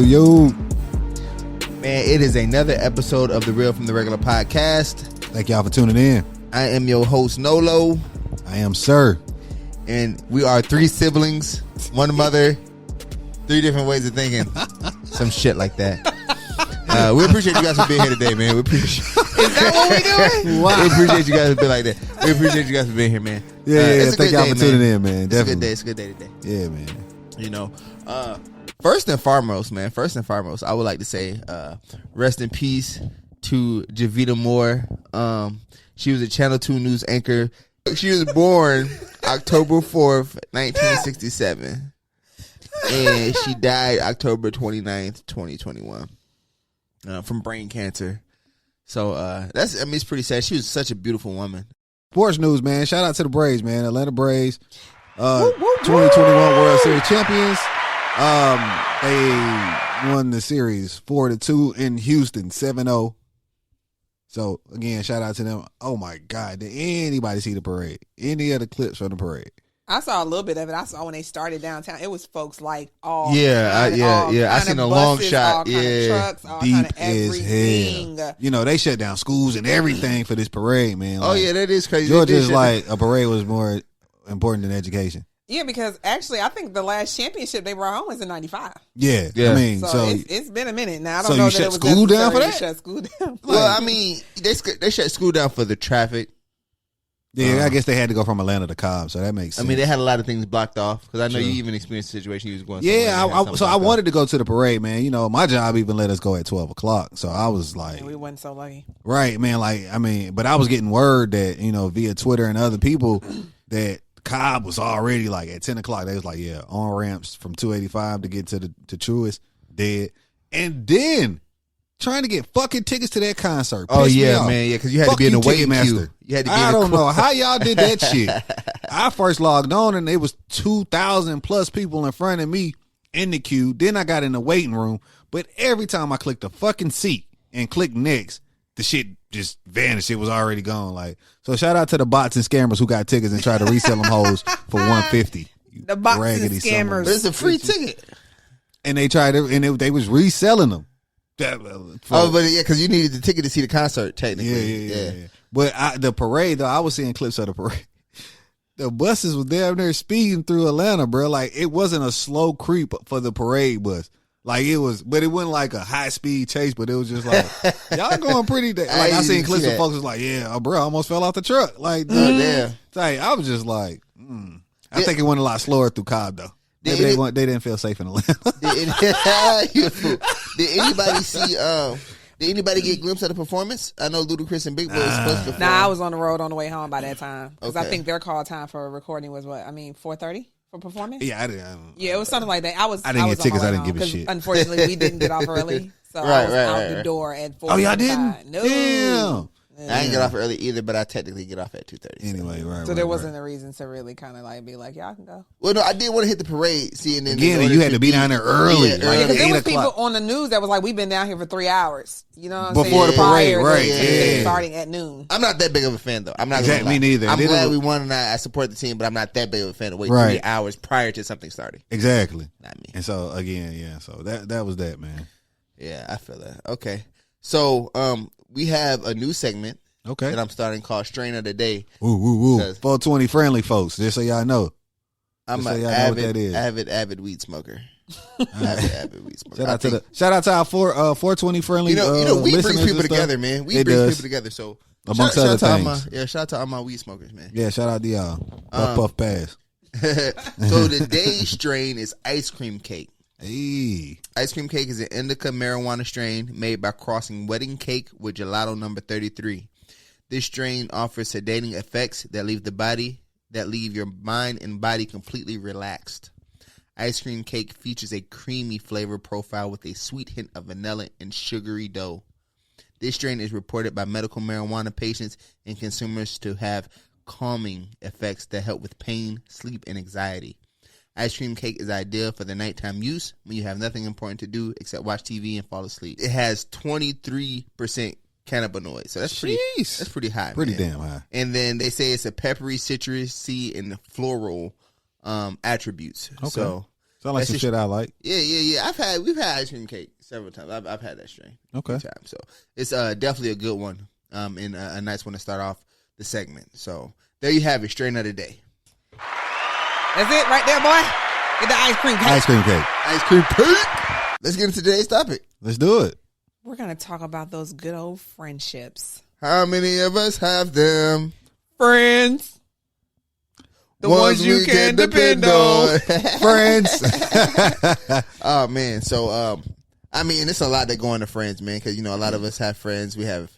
Yo. Man, it is another episode of The Real from the Regular podcast. Thank y'all for tuning in. I am your host, Nolo. I am Sir. And we are three siblings, one mother, three different ways of thinking. Some shit like that. We appreciate you guys for being here today, man. We appreciate. Is that what we doing? Wow. We appreciate you guys for being like that. We appreciate you guys for being here, man. Yeah. Thank y'all for tuning in, man. Definitely. It's a good day today. Yeah, man. You know, first and foremost, I would like to say rest in peace to Javita Moore. She was a Channel 2 news anchor. She was born October 4th, 1967. And she died October 29th, 2021 from brain cancer. So it's pretty sad. She was such a beautiful woman. Sports news, man. Shout out to the Braves, man. Atlanta Braves, 2021 World Series champions. They won the series 4-2 in Houston, 7-0. So again, shout out to them. Oh my God, did anybody see the parade? Any other clips from the parade? I saw a little bit of it. I saw when they started downtown. It was folks like all I seen a long shot. All kind of trucks, all deep kind of as everything. hell. You know, they shut down schools and everything for this parade, man. Like, that is crazy. Georgia's like a parade was more important than education. Yeah, because actually, I think the last championship they brought home was in '95. Yeah. I mean, so it's been a minute now. I don't so know you that shut it was school down for that? Shut school down. Well, I mean, they shut school down for the traffic. Yeah, I guess they had to go from Atlanta to Cobb, so that makes sense. I mean, they had a lot of things blocked off because I know you even experienced a situation you was going. Yeah, I wanted to go to the parade, man. You know, my job even let us go at 12 o'clock, so I was like, we wasn't so lucky, right, man? Like, I mean, but I was getting word that via Twitter and other people that Cobb was already like at 10 o'clock. They was like, yeah, on ramps from 285 to get to Truist dead, and then trying to get fucking tickets to that concert. Oh yeah, man, yeah, because you had to be in the waiting queue. You had to be I don't know how y'all did that shit. I first logged on and it was 2,000 plus people in front of me in the queue. Then I got in the waiting room, but every time I clicked the fucking seat and clicked next, the shit just vanished. It was already gone. Like, so shout out to the bots and scammers who got tickets and tried to resell them hoes for $150. The bots and scammers. But it's a free ticket, and they tried to, and they was reselling them. But yeah, because you needed the ticket to see the concert, technically. Yeah. But the parade, though, I was seeing clips of the parade. The buses was down there speeding through Atlanta, bro. Like, it wasn't a slow creep for the parade bus. Like, it was, but it wasn't like a high speed chase, but it was just like, y'all going pretty, like, I seen clips of folks was like, yeah, bro, I almost fell off the truck. Like, damn. Like, I was just like, I think it went a lot slower through Cobb, though. Maybe they didn't feel safe in Atlanta. Did anybody see? Did anybody get a glimpse of the performance? I know Ludacris and Big Boy was supposed to perform. Nah, I was on the road on the way home by that time because Okay. I think their call time for recording was 4:30 for performance. Yeah, I didn't. Yeah, it was something like that. I didn't get tickets. On I my didn't way give a home, shit. 'cause unfortunately, we didn't get off early, so I was out the door at 4:45. Oh, y'all didn't? No. Damn. I didn't get off early either, but I technically get off at 2:30. Anyway, right. So there wasn't a reason to really kind of like be like, y'all can go. Well, no, I did want to hit the parade. See, and then again, you had to be down there early. Yeah, like Because there 8 was people o'clock. on the news that was like, we've been down here for 3 hours. You know what I'm Before saying? the parade, Prior to right, the thing yeah. starting at noon. I'm not that big of a fan, though. I'm not Exactly, gonna lie. me neither. I'm They glad don't- we won, and I support the team, but I'm not that big of a fan to wait Right. 3 hours prior to something starting. Exactly. Not me. And so again, yeah. So that was that, man. Yeah, I feel that. Okay, so we have a new segment Okay. that I'm starting called Strain of the Day. Woo. Because- 420 friendly folks. Just so y'all know. I'm Just so an y'all know what that is. avid weed smoker. Avid weed smoker. Shout out to our 420 friendly. You know, weed brings listeners people and stuff. together, man. Weed It brings does. people together. So Amongst shout other out to all things. shout out to all my weed smokers, man. Yeah, shout out to y'all. Puff pass. So today's strain is ice cream cake. Hey. Ice cream cake is an indica marijuana strain made by crossing wedding cake with gelato number 33. This strain offers sedating effects that leave your mind and body completely relaxed. Ice cream cake features a creamy flavor profile with a sweet hint of vanilla and sugary dough. This strain is reported by medical marijuana patients and consumers to have calming effects that help with pain, sleep, and anxiety. Ice cream cake is ideal for the nighttime use when you have nothing important to do except watch TV and fall asleep. It has 23% cannabinoids, so that's pretty high. Pretty man. damn high. And then they say it's a peppery, citrusy, and floral attributes. Okay. So Sound like some shit I like. Yeah. We've had ice cream cake several times. I've had that strain. Okay. Times. So it's definitely a good one. And a nice one to start off the segment. So there you have it, strain of the day. That's it right there, boy. Get the ice cream cake. Ice cream cake. Ice cream cake. Let's get into today's topic. Let's do it. We're going to talk about those good old friendships. How many of us have them? Friends. The ones you can depend on. Friends. Oh, man. So, I mean, it's a lot that go into friends, man, because, you know, a lot of us have friends. We have,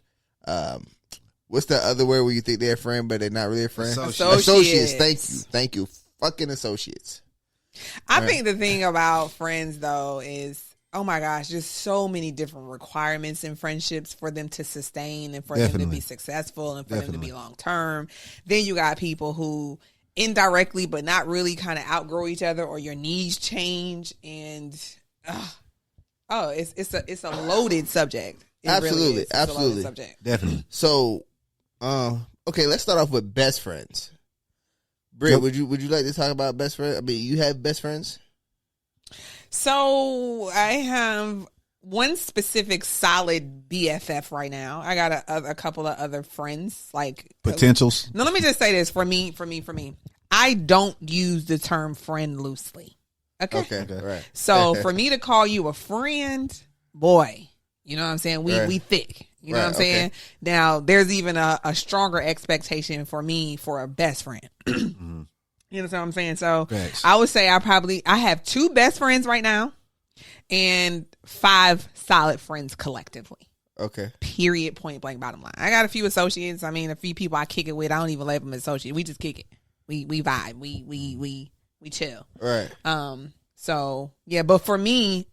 what's the other word where you think they're a friend, but they're not really a friend? Associates. Thank you. Fucking associates. I think the thing about friends, though, is, oh my gosh, just so many different requirements in friendships for them to sustain and for them to be successful and for them to be long term. Then you got people who indirectly but not really kind of outgrow each other, or your needs change, and it's a loaded subject. It Absolutely, really is. It's absolutely, a loaded subject. Definitely. So, okay, let's start off with best friends. Britt, would you like to talk about best friends? I mean, you have best friends? So I have one specific solid BFF right now. I got a couple of other friends, like potentials. No, let me just say this for me. I don't use the term friend loosely. Okay. Right. So for me to call you a friend, boy, you know what I'm saying? We thick. You know what I'm saying? Okay. Now, there's even a stronger expectation for me for a best friend. Mm-hmm. You know what I'm saying? So Thanks. I would say I have 2 best friends right now and 5 solid friends collectively. Okay. Period, point blank, bottom line. I got a few associates. I mean, a few people I kick it with. I don't even label them as associates. We just kick it. We vibe. We chill. Right. So yeah, but for me,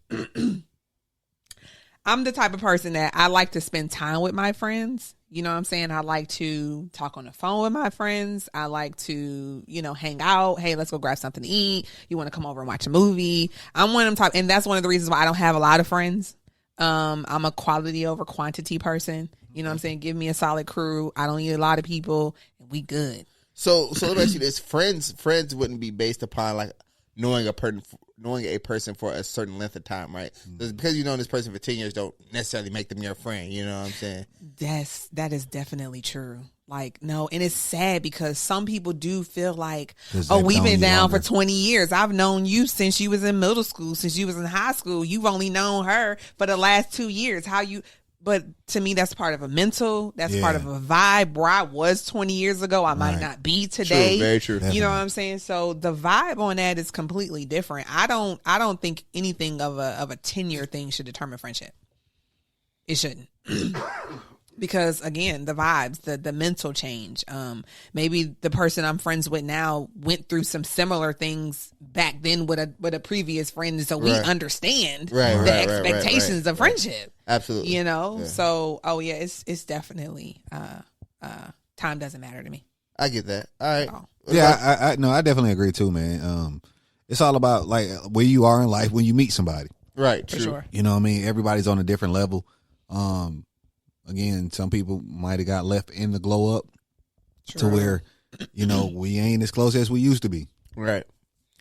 I'm the type of person that I like to spend time with my friends. You know what I'm saying? I like to talk on the phone with my friends. I like to, hang out. Hey, let's go grab something to eat. You want to come over and watch a movie? I'm one of them type, and that's one of the reasons why I don't have a lot of friends. I'm a quality over quantity person. You know what I'm saying? Give me a solid crew. I don't need a lot of people, and we good. So let me ask you this: friends wouldn't be based upon like knowing a person for a certain length of time, right? Because you know this person for 10 years don't necessarily make them your friend. You know what I'm saying? That is definitely true. Like, no, and it's sad because some people do feel like, we've been down for 20 years. I've known you since you was in middle school, since you was in high school. You've only known her for the last 2 years. But to me, that's part of a mental. That's part of a vibe. Where I was 20 years ago, I might not be today. True, very true. You know what I'm saying? So the vibe on that is completely different. I don't think anything of a tenure thing should determine friendship. It shouldn't. Because again, the vibes, the mental change. Maybe the person I'm friends with now went through some similar things back then with a previous friend, so we understand the expectations of friendship. Absolutely. So it's definitely time doesn't matter to me. I get that. All right. Yeah, I definitely agree too, man. It's all about like where you are in life when you meet somebody. Right. For true. sure. You know what I mean? Everybody's on a different level. Again, some people might have got left in the glow up to where, we ain't as close as we used to be. Right.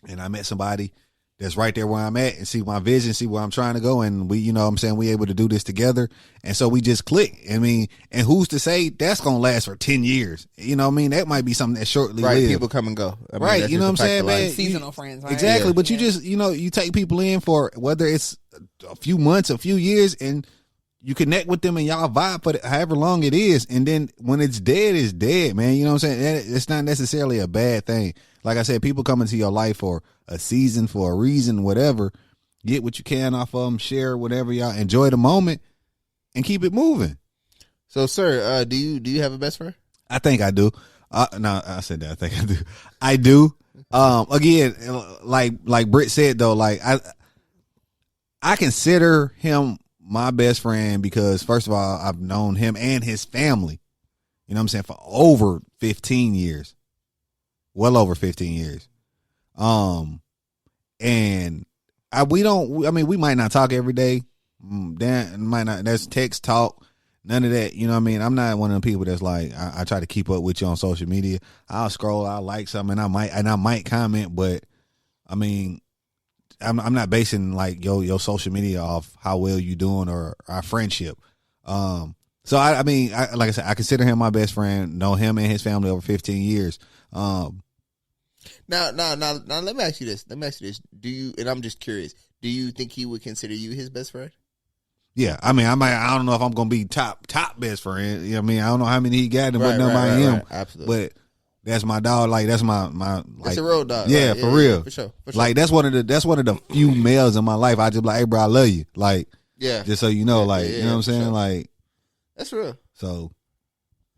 And I met somebody that's right there where I'm at and see my vision, see where I'm trying to go. And we, we able to do this together. And so we just click. I mean, and who's to say that's going to last for 10 years? You know what I mean? That might be something that shortly lived. People come and go. I mean, right. You know what I'm saying, man? Seasonal friends, right? Exactly. But you just, you take people in for whether it's a few months, a few years, and you connect with them and y'all vibe for however long it is. And then when it's dead, man. You know what I'm saying? It's not necessarily a bad thing. Like I said, people come into your life for a season, for a reason, whatever. Get what you can off of them, share whatever y'all, enjoy the moment, and keep it moving. So, sir, do you have a best friend? I think I do. No, I said that. I think I do. I do. Again, like Britt said though, like I consider him my best friend because first of all, I've known him and his family, you know what I'm saying, for over 15 years. Well over 15 years. And we might not talk every day. That's text talk. None of that. You know what I mean? I'm not one of the people that's like, I try to keep up with you on social media. I'll scroll, I'll like something, and I might comment, but I mean, I'm not basing like your social media off how well you doing or our friendship. So I mean, like I said, I consider him my best friend. Know him and his family over 15 years. Now, let me ask you this. Do you? And I'm just curious. Do you think he would consider you his best friend? Yeah, I mean, I don't know if I'm gonna be top best friend. You know what I mean? I don't know how many he got, but nobody him. Absolutely. But that's my dog. Like that's my like. It's a road dog. Yeah, right? for real. For sure. Like that's one of the few males in my life. I just be like, hey, bro, I love you. Like, yeah. Just so you know, like, you know what I'm saying? Sure. Like, that's real. So,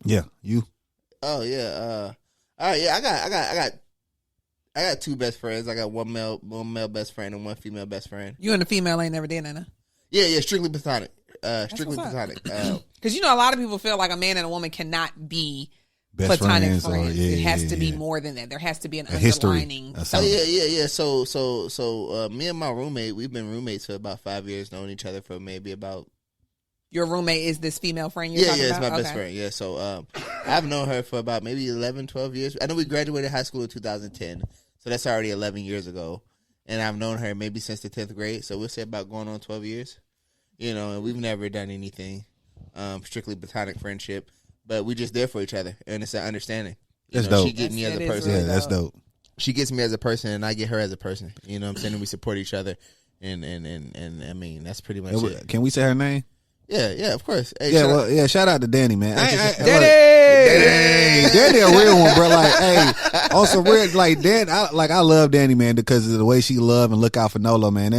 yeah, you. Oh yeah. All right. Yeah, I got two best friends. I got one male best friend and one female best friend. You and the female ain't never did that, huh? Yeah, strictly platonic. Strictly platonic. Because you know, a lot of people feel like a man and a woman cannot be best platonic friends. friends. It has to be more than that. There has to be an underlining. Yeah. So me and my roommate, we've been roommates for about 5 years, known each other for maybe about. Your roommate is this female friend you're talking about? Yeah, it's my best friend. Yeah, so I've known her for about maybe 11, 12 years. I know we graduated high school in 2010, so that's already 11 years ago. And I've known her maybe since the 10th grade, so we'll say about going on 12 years. You know, and we've never done anything, strictly platonic friendship, but we're just there for each other, and it's an understanding. That's dope. She gets me as a person. Yeah, that's dope. She gets me as a person, and I get her as a person. You know what I'm saying? And we support each other, and I mean, that's pretty much it. Can we say her name? Yeah, of course. Hey, shout out to Danny, man. Danny! Danny a real one, bro. Like, hey, on some real, like, I love Danny, man, because of the way she love and look out for Nolo, man.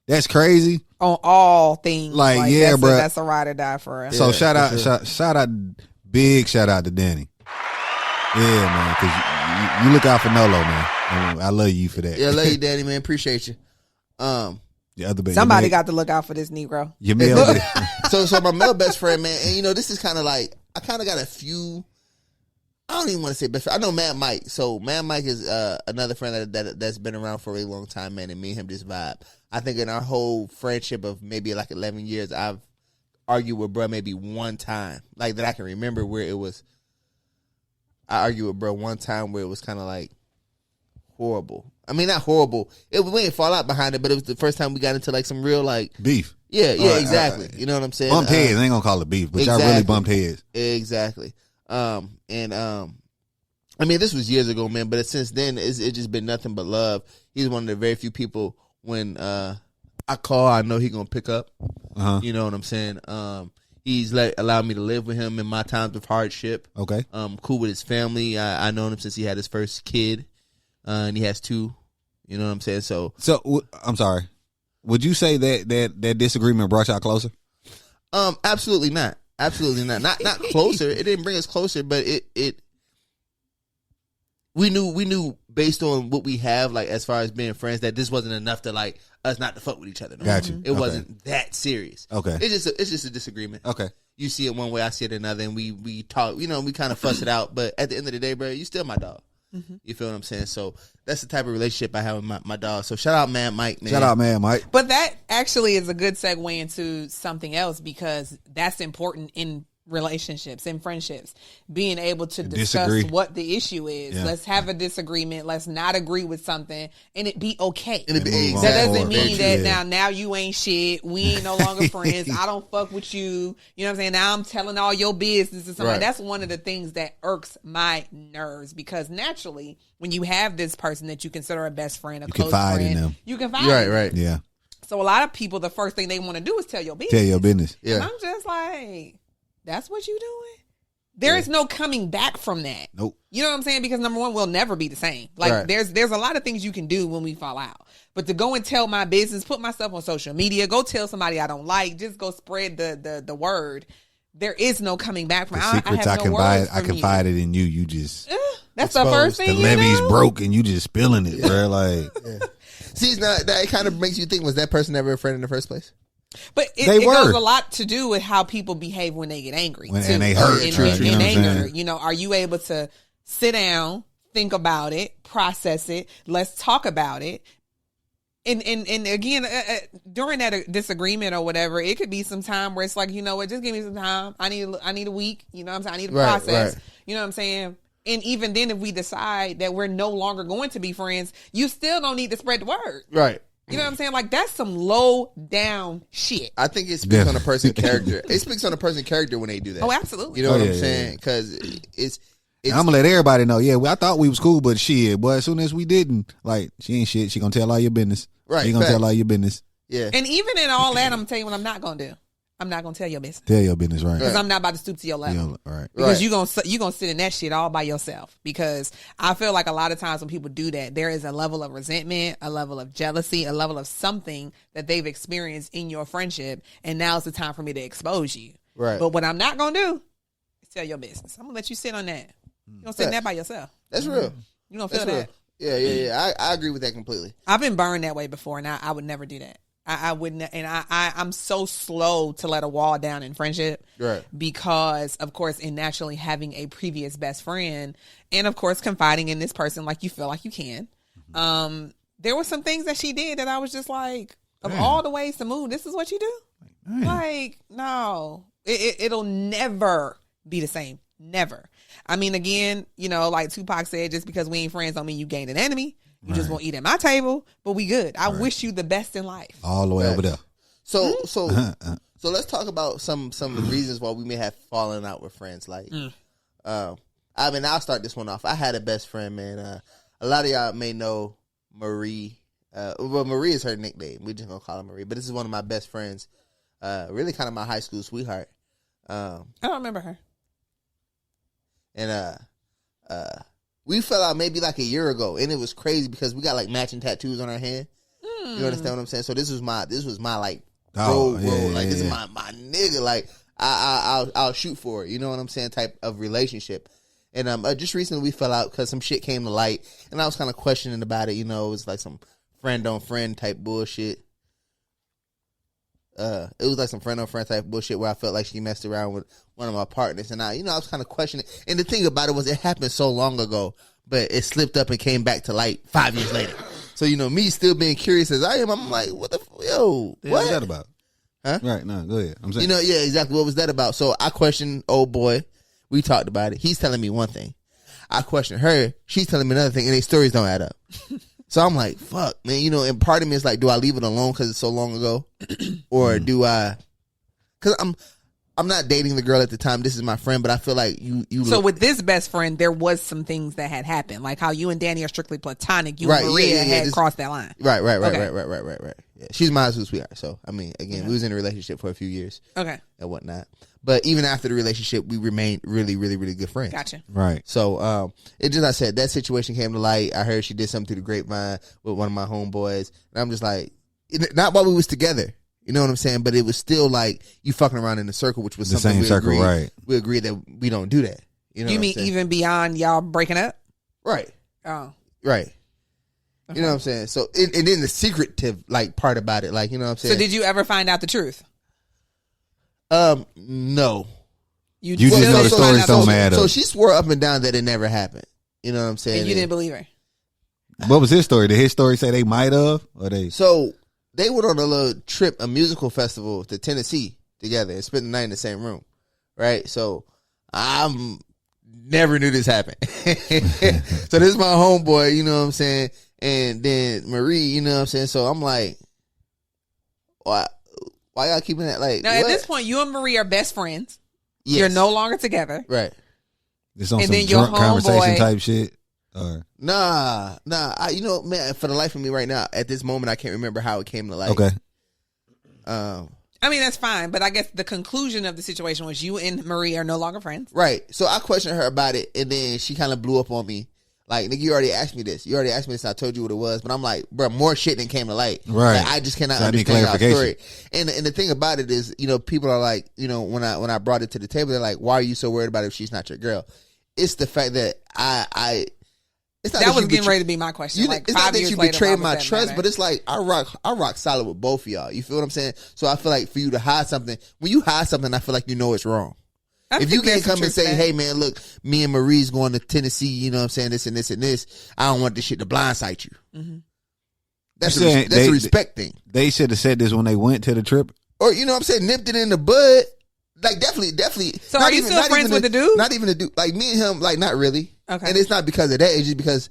That's crazy. On all things. Like yeah, bro. That's a ride or die for us. So Yeah, shout out to Danny. Yeah, man, because you look out for Nolo, man. I love you for that. Yeah, I love you, Danny, man. Appreciate you. The other Somebody got to look out for this Negro. Your male. So my male best friend, man, and you know, this is kind of like, I kind of got a few, I don't even want to say best friend. I know Mad Mike. So Mad Mike is another friend that's been around for a really long time, man, and me and him just vibe. I think in our whole friendship of maybe like 11 years, I've argued with bro maybe one time, like that I can remember where it was, I argued with bro one time where it was kind of like horrible. I mean, not horrible. We didn't fall out behind it, but it was the first time we got into like some real like beef. Yeah, exactly. You know what I'm saying? Bumped heads. I ain't gonna call it beef, but y'all really bumped heads. Exactly. I mean, this was years ago, man. But since then, it's just been nothing but love. He's one of the very few people when I call, I know he's gonna pick up. You know what I'm saying? He's allowed me to live with him in my times of hardship. Okay. Cool with his family. I known him since he had his first kid, and he has two. You know what I'm saying? So I'm sorry. Would you say that disagreement brought y'all closer? Absolutely not. Absolutely not. Not closer. It didn't bring us closer, but it. We knew based on what we have, like as far as being friends, that this wasn't enough to like us not to fuck with each other. No? Got you. It wasn't that serious. Okay. It's just a disagreement. Okay. You see it one way, I see it another, and we talk. You know, we kind of fuss it out. But at the end of the day, bro, you still my dog. You feel what I'm saying? So that's the type of relationship I have with my dog. So shout out, Mad Mike, man. Shout out, Mad Mike. But that actually is a good segue into something else, because that's important in relationships and friendships, being able to discuss what the issue is. Yeah. Let's have a disagreement. Let's not agree with something, and it be okay. That doesn't mean that now you ain't shit. We ain't no longer friends. I don't fuck with you. You know what I'm saying? Now I'm telling all your business or something. Right. That's one of the things that irks my nerves, because naturally, when you have this person that you consider a best friend, you close friend, in them. You confide in them. Right. Yeah. So a lot of people, the first thing they want to do is tell your business. Yeah. And I'm just like, that's what you doing? There is no coming back from that. Nope. You know what I'm saying? Because number one, we'll never be the same. Like there's a lot of things you can do when we fall out. But to go and tell my business, put myself on social media, go tell somebody I don't like, just go spread the word. There is no coming back from. The secrets I confided in you. You just that's the first thing. The levee's broke and you just spilling it, bro. Like, see, now that kind of makes you think: was that person ever a friend in the first place? But it goes a lot to do with how people behave when they get angry. And they hurt. In anger. You know, are you able to sit down, think about it, process it, let's talk about it? And again, during that disagreement or whatever, it could be some time where it's like, you know what, just give me some time. I need a week. You know what I'm saying? I need to process. Right. You know what I'm saying? And even then, if we decide that we're no longer going to be friends, you still don't need to spread the word. Right. You know what I'm saying? Like, that's some low down shit. I think it speaks on a person's character. It speaks on a person's character when they do that. Oh, absolutely. You know what I'm saying? Because it's I'm gonna let everybody know. Yeah, I thought we was cool, but shit, boy, as soon as we didn't, like, she ain't shit. She gonna tell all your business. Right. She gonna tell all your business. Yeah. And even in all that, I'm gonna tell you what I'm not gonna do. I'm not gonna tell your business. Tell your business, right? Because I'm not about to stoop to your level. Yeah, right. Because you gonna sit in that shit all by yourself. Because I feel like a lot of times when people do that, there is a level of resentment, a level of jealousy, a level of something that they've experienced in your friendship, and now's the time for me to expose you. Right. But what I'm not gonna do is tell your business. I'm gonna let you sit on that. You gonna sit in that by yourself. That's real. You gonna feel that. Yeah. I agree with that completely. I've been burned that way before, and I would never do that. I wouldn't, and I'm so slow to let a wall down in friendship, right? Because of course, in naturally having a previous best friend, and of course confiding in this person like you feel like you can, there were some things that she did that I was just like, of all the ways to move, this is what you do. Like, no, it'll never be the same, never. I mean, again, you know, like Tupac said, just because we ain't friends don't mean you gained an enemy. You just won't eat at my table, but we good. I wish you the best in life. All the way over there. So let's talk about some of the reasons why we may have fallen out with friends. Like, I mean, I'll start this one off. I had a best friend, man. A lot of y'all may know Marie. Well, Marie is her nickname. We're just gonna call her Marie. But this is one of my best friends. Really, kind of my high school sweetheart. I don't remember her. And we fell out maybe like a year ago, and it was crazy because we got like matching tattoos on our hand. You understand what I'm saying? So this was my like bro, like this is my nigga. Like I'll shoot for it. You know what I'm saying? Type of relationship. And just recently we fell out because some shit came to light, and I was kind of questioning about it. You know, it was like some friend on friend type bullshit. It was like some friend on friend type bullshit where I felt like she messed around with one of my partners, and I was kind of questioning. And the thing about it was, it happened so long ago, but it slipped up and came back to light 5 years later. So me still being curious as I am, I'm like, what the what was that about? Huh? Right? No, go ahead. I'm saying, yeah, exactly. What was that about? So I questioned old boy. We talked about it. He's telling me one thing. I questioned her. She's telling me another thing, and their stories don't add up. So I'm like, fuck, man. And part of me is like, do I leave it alone because it's so long ago? Or do I... Because I'm not dating the girl at the time. This is my friend, but I feel like you So with this best friend, there was some things that had happened. Like how you and Danny are strictly platonic. You and Maria had crossed that line. Right. Yeah. She's my high school sweetheart. So, I mean, again, we was in a relationship for a few years. Okay. And whatnot. But even after the relationship, we remained really, really, really good friends. Gotcha. Right. So, it just, I said, that situation came to light. I heard she did something through the grapevine with one of my homeboys. And I'm just like, not while we was together. You know what I'm saying? But it was still like you fucking around in a circle, which was the something same circle, right? We agreed that we don't do that. You know? You mean even beyond y'all breaking up? Right. Oh. Right. Okay. You know what I'm saying? So, and then the secretive like part about it, like, you know what I'm saying? So did you ever find out the truth? No. You just know the stories don't matter. So she swore up and down that it never happened. You know what I'm saying? And you didn't believe her? What was his story? Did his story say they might have? Or they? So they went on a little trip, a musical festival to Tennessee together and spent the night in the same room. Right? So I never knew this happened. So this is my homeboy, you know what I'm saying? And then Marie, you know what I'm saying? So I'm like, why y'all keeping that? Like, now, at this point, you and Marie are best friends. Yes. You're no longer together. Right. This on some drunk conversation type shit? Or? Nah. Man, for the life of me right now, at this moment, I can't remember how it came to light. Okay. I mean, that's fine, but I guess the conclusion of the situation was you and Marie are no longer friends. Right. So I questioned her about it, and then she kind of blew up on me. Like, nigga, you already asked me this. And I told you what it was. But I'm like, bro, more shit than came to light. Right. Like, I just cannot understand our story. And the thing about it is, people are like, when I brought it to the table, they're like, why are you so worried about it if she's not your girl? It's the fact that it's not That was you getting ready to be my question. Like it's 5 not that years you later, betrayed why my does that trust, matter? but it's like I rock solid with both of y'all. You feel what I'm saying? So I feel like for you to hide something, when you hide something, I feel like you know it's wrong. I If you think there's can't some come and truth to say, that. hey man, look, me and Marie's going to Tennessee, you know what I'm saying, this and this and this, I don't want this shit to blindside you. Mm-hmm. That's You saying a respect thing. They should have said this when they went to the trip. Or, you know what I'm saying, nipped it in the bud. Like, definitely. So are you still friends with the dude? Not even the dude. Like, me and him, like, not really. Okay. And it's not because of that. It's just because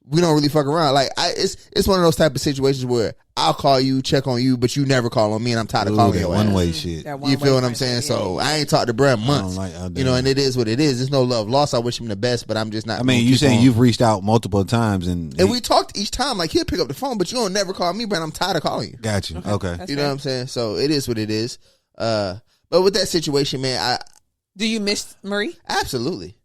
we don't really fuck around. Like, it's one of those type of situations where I'll call you, check on you, but you never call on me, and I'm tired of calling that you. one-way shit. That You one-way feel what I'm friendship, saying? yeah. So I ain't talked to Brad in months. I don't You know, and it is what it is. There's no love lost. I wish him the best, but I'm just not. I mean, gonna you keep saying on. you've reached out multiple times and We talked each time. Like, he'll pick up the phone, but you don't never call me, Brad. I'm tired of calling you. got you. Okay. That's You know fair. what I'm saying? So it is what it is. But with that situation, man, Do you miss Marie? absolutely.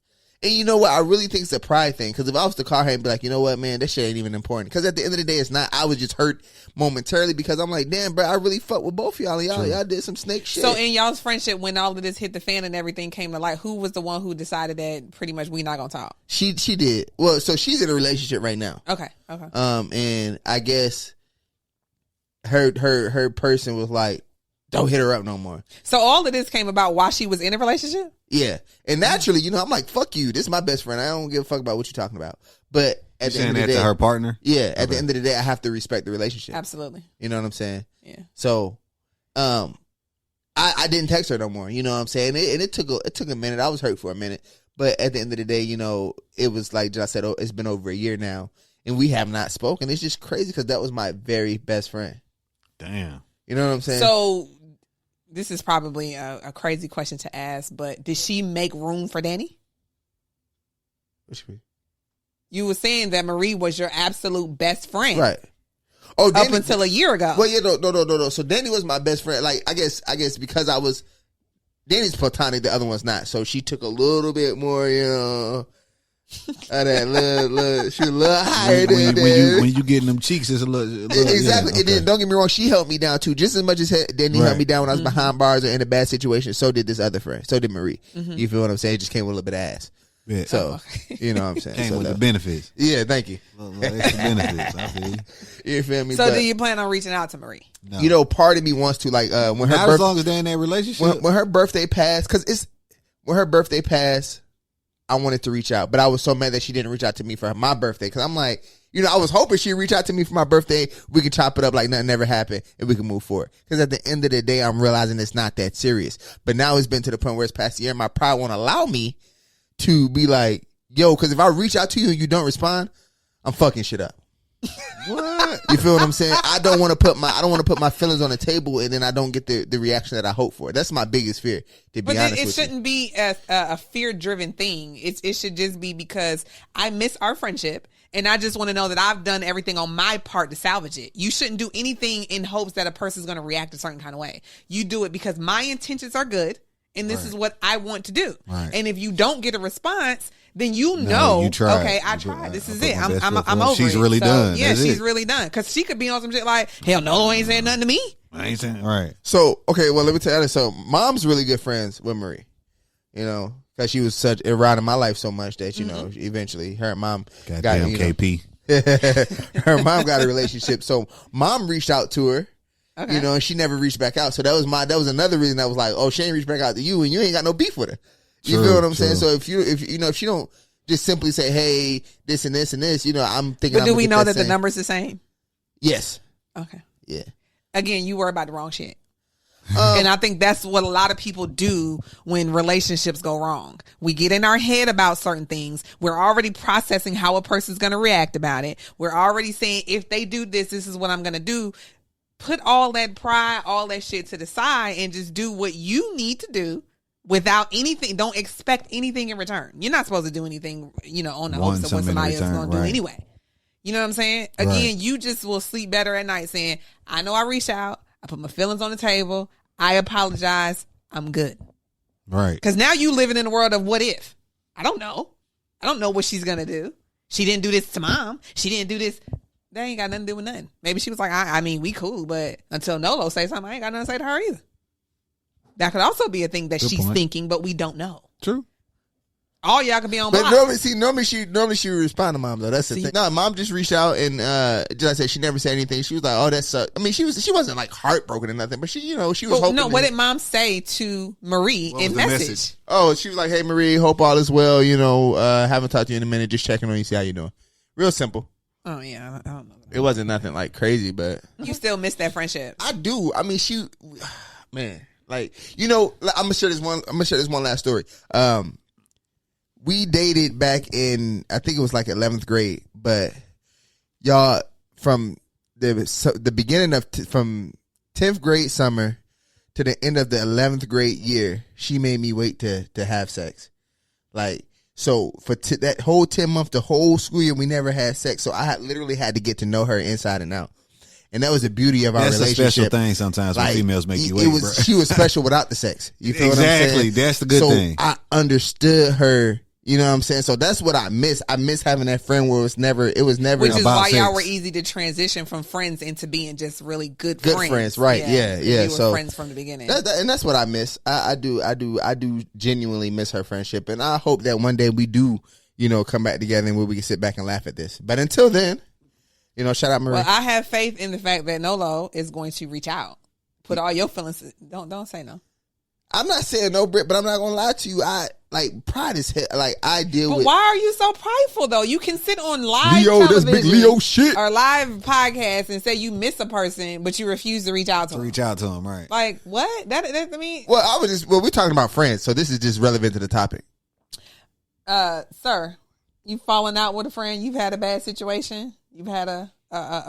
And you know what? I really think it's a pride thing. Because if I was to call her and be like, you know what, man, that shit ain't even important. Because at the end of the day, it's not. I was just hurt momentarily because I'm like, damn, bro, I really fucked with both of y'all. And y'all did some snake shit. So in y'all's friendship, when all of this hit the fan and everything came to light, who was the one who decided that pretty much we not gonna talk? She did. Well, so she's in a relationship right now. Okay. And I guess her person was like, don't hit her up no more. So all of this came about while she was in a relationship? Yeah. And naturally, you know, I'm like, fuck you. This is my best friend. I don't give a fuck about what you're talking about. But You at the saying end of that the day, to her partner? yeah, at the end of the day, I have to respect the relationship. Absolutely. You know what I'm saying? Yeah. So, I didn't text her no more. You know what I'm saying? And it took a minute. I was hurt for a minute, but at the end of the day, you know, it was like I said, it's been over a year now, and we have not spoken. It's just crazy because that was my very best friend. Damn. You know what I'm saying? So this is probably a crazy question to ask, but did she make room for Danny? What you mean? You were saying that Marie was your absolute best friend, Right. Oh, up until a year ago. Well, yeah, no. So Danny was my best friend. Like, I guess because I was Danny's platonic, the other one's not. So she took a little bit more, you know, of that little she was a little higher than that. When you getting them cheeks, it's a little Exactly. Yeah, And then don't get me wrong, she helped me down too. Just as much as Danny Right. helped me down when I was behind bars or in a bad situation, so did this other friend. So did Marie. You feel what I'm saying? It just came with a little bit of ass. Yeah. So, you know what I'm saying? Came So with the that- benefits. Yeah, thank you. Little extra benefits. I feel you. You feel me? So But, do you plan on reaching out to Marie? No. you know, part of me wants to, like, when her Not as birthday, long as they're in that relationship. when her birthday passed, because when her birthday passed, I wanted to reach out, but I was so mad that she didn't reach out to me for my birthday. Because I'm like, you know, I was hoping she'd reach out to me for my birthday. We could chop it up like nothing ever happened, and we can move forward. Because at the end of the day, I'm realizing it's not that serious. But now it's been to the point where it's past the year. My pride won't allow me to be like, yo, because if I reach out to you and you don't respond, I'm fucking shit up. What? You feel what I'm saying? I don't want to put my feelings on the table and then I don't get the reaction that I hope for. That's my biggest fear, to be But honest it with you. shouldn't be a fear-driven thing. It should just be because I miss our friendship, and I just want to know that I've done everything on my part to salvage it. You shouldn't do anything in hopes that a person's going to react a certain kind of way. You do it because my intentions are good, and this is what I want to do. Right. And if you don't get a response, then you know, you tried. okay, I You tried. tried. This I is put it. my best I'm foot forward. over She's it. really So, done. Yeah, That's she's it. really done. Because she could be on some shit like, hell no, Lolo ain't saying nothing to me. I ain't saying right. So, okay, well, let me tell you. So, mom's really good friends with Marie, you know, because she was such around in my life so much that, you know, eventually her and mom Goddamn you know, KP. her mom got a relationship. So, mom reached out to her, Okay. you know, and she never reached back out. So, that was another reason I was like, oh, she ain't reached back out to you and you ain't got no beef with her. You True, feel what I'm true. saying? So, if she don't just simply say, hey, this and this and this, you know, I'm thinking. But I'm do gonna we get know that the same. number's the same? Yes. Okay. Yeah. Again, you worry about the wrong shit. And I think that's what a lot of people do when relationships go wrong. We get in our head about certain things. We're already processing how a person's going to react about it. We're already saying, if they do this, this is what I'm going to do. Put all that pride, all that shit to the side and just do what you need to do without anything. Don't expect anything in return. You're not supposed to do anything, you know, on the Want hopes of what something in somebody else is return, going to do right. anyway. You know what I'm saying? Again, you just will sleep better at night saying, I know I reached out. I put my feelings on the table. I apologize. I'm good. Right. Because now you living in a world of what if. I don't know. I don't know what she's going to do. She didn't do this to mom. She didn't do this. That ain't got nothing to do with nothing. Maybe she was like, I mean, we cool, but until Nolo say something, I ain't got nothing to say to her either. That could also be a thing that Good she's point. thinking, but we don't know. True. All y'all could be on But blocks. normally she would respond to mom though. That's the thing. No, mom just reached out and just like I said, she never said anything. She was like, "Oh, that sucked." I mean, she wasn't like heartbroken or nothing, but she was hoping. No, what did mom say to Marie in message? Oh, she was like, "Hey Marie, hope all is well. Haven't talked to you in a minute. Just checking on you, see how you doing." Real simple. Oh yeah, I don't know. It wasn't nothing like crazy, but you still miss that friendship. I do. I mean, man, like I'm gonna share this one. I'm gonna share this one last story. We dated back in, I think it was like 11th grade, but y'all from the beginning of from 10th grade summer to the end of the 11th grade year, she made me wait to have sex. Like, so for that whole 10 month, the whole school year, we never had sex. So I literally had to get to know her inside and out. And that was the beauty of our relationship. That's a special thing sometimes when females make you wait, bro. She was special without the sex. You feel what I'm saying? Exactly. That's the good thing. I understood her. You know what I'm saying? So that's what I miss. I miss having that friend where it was never Which is about why sex. y'all were easy to transition from friends into being just really good friends. Right. Yeah. You were so friends from the beginning. And that's what I miss. I do genuinely miss her friendship. And I hope that one day we do, come back together and where we can sit back and laugh at this. But until then, shout out Marie. Well, I have faith in the fact that Nolo is going to reach out. Put all your feelings. Don't say no. I'm not saying no, Britt, but I'm not gonna lie to you. I pride is hit. Like I deal with. But why are you so prideful though? You can sit on live Leo, television that's big Leo shit. or live podcast and say you miss a person, but you refuse to reach out to him. Reach out to him, right? Like what? That I mean. Well, we're talking about friends, so this is just relevant to the topic. Sir, you've fallen out with a friend. You've had a bad situation. You've had a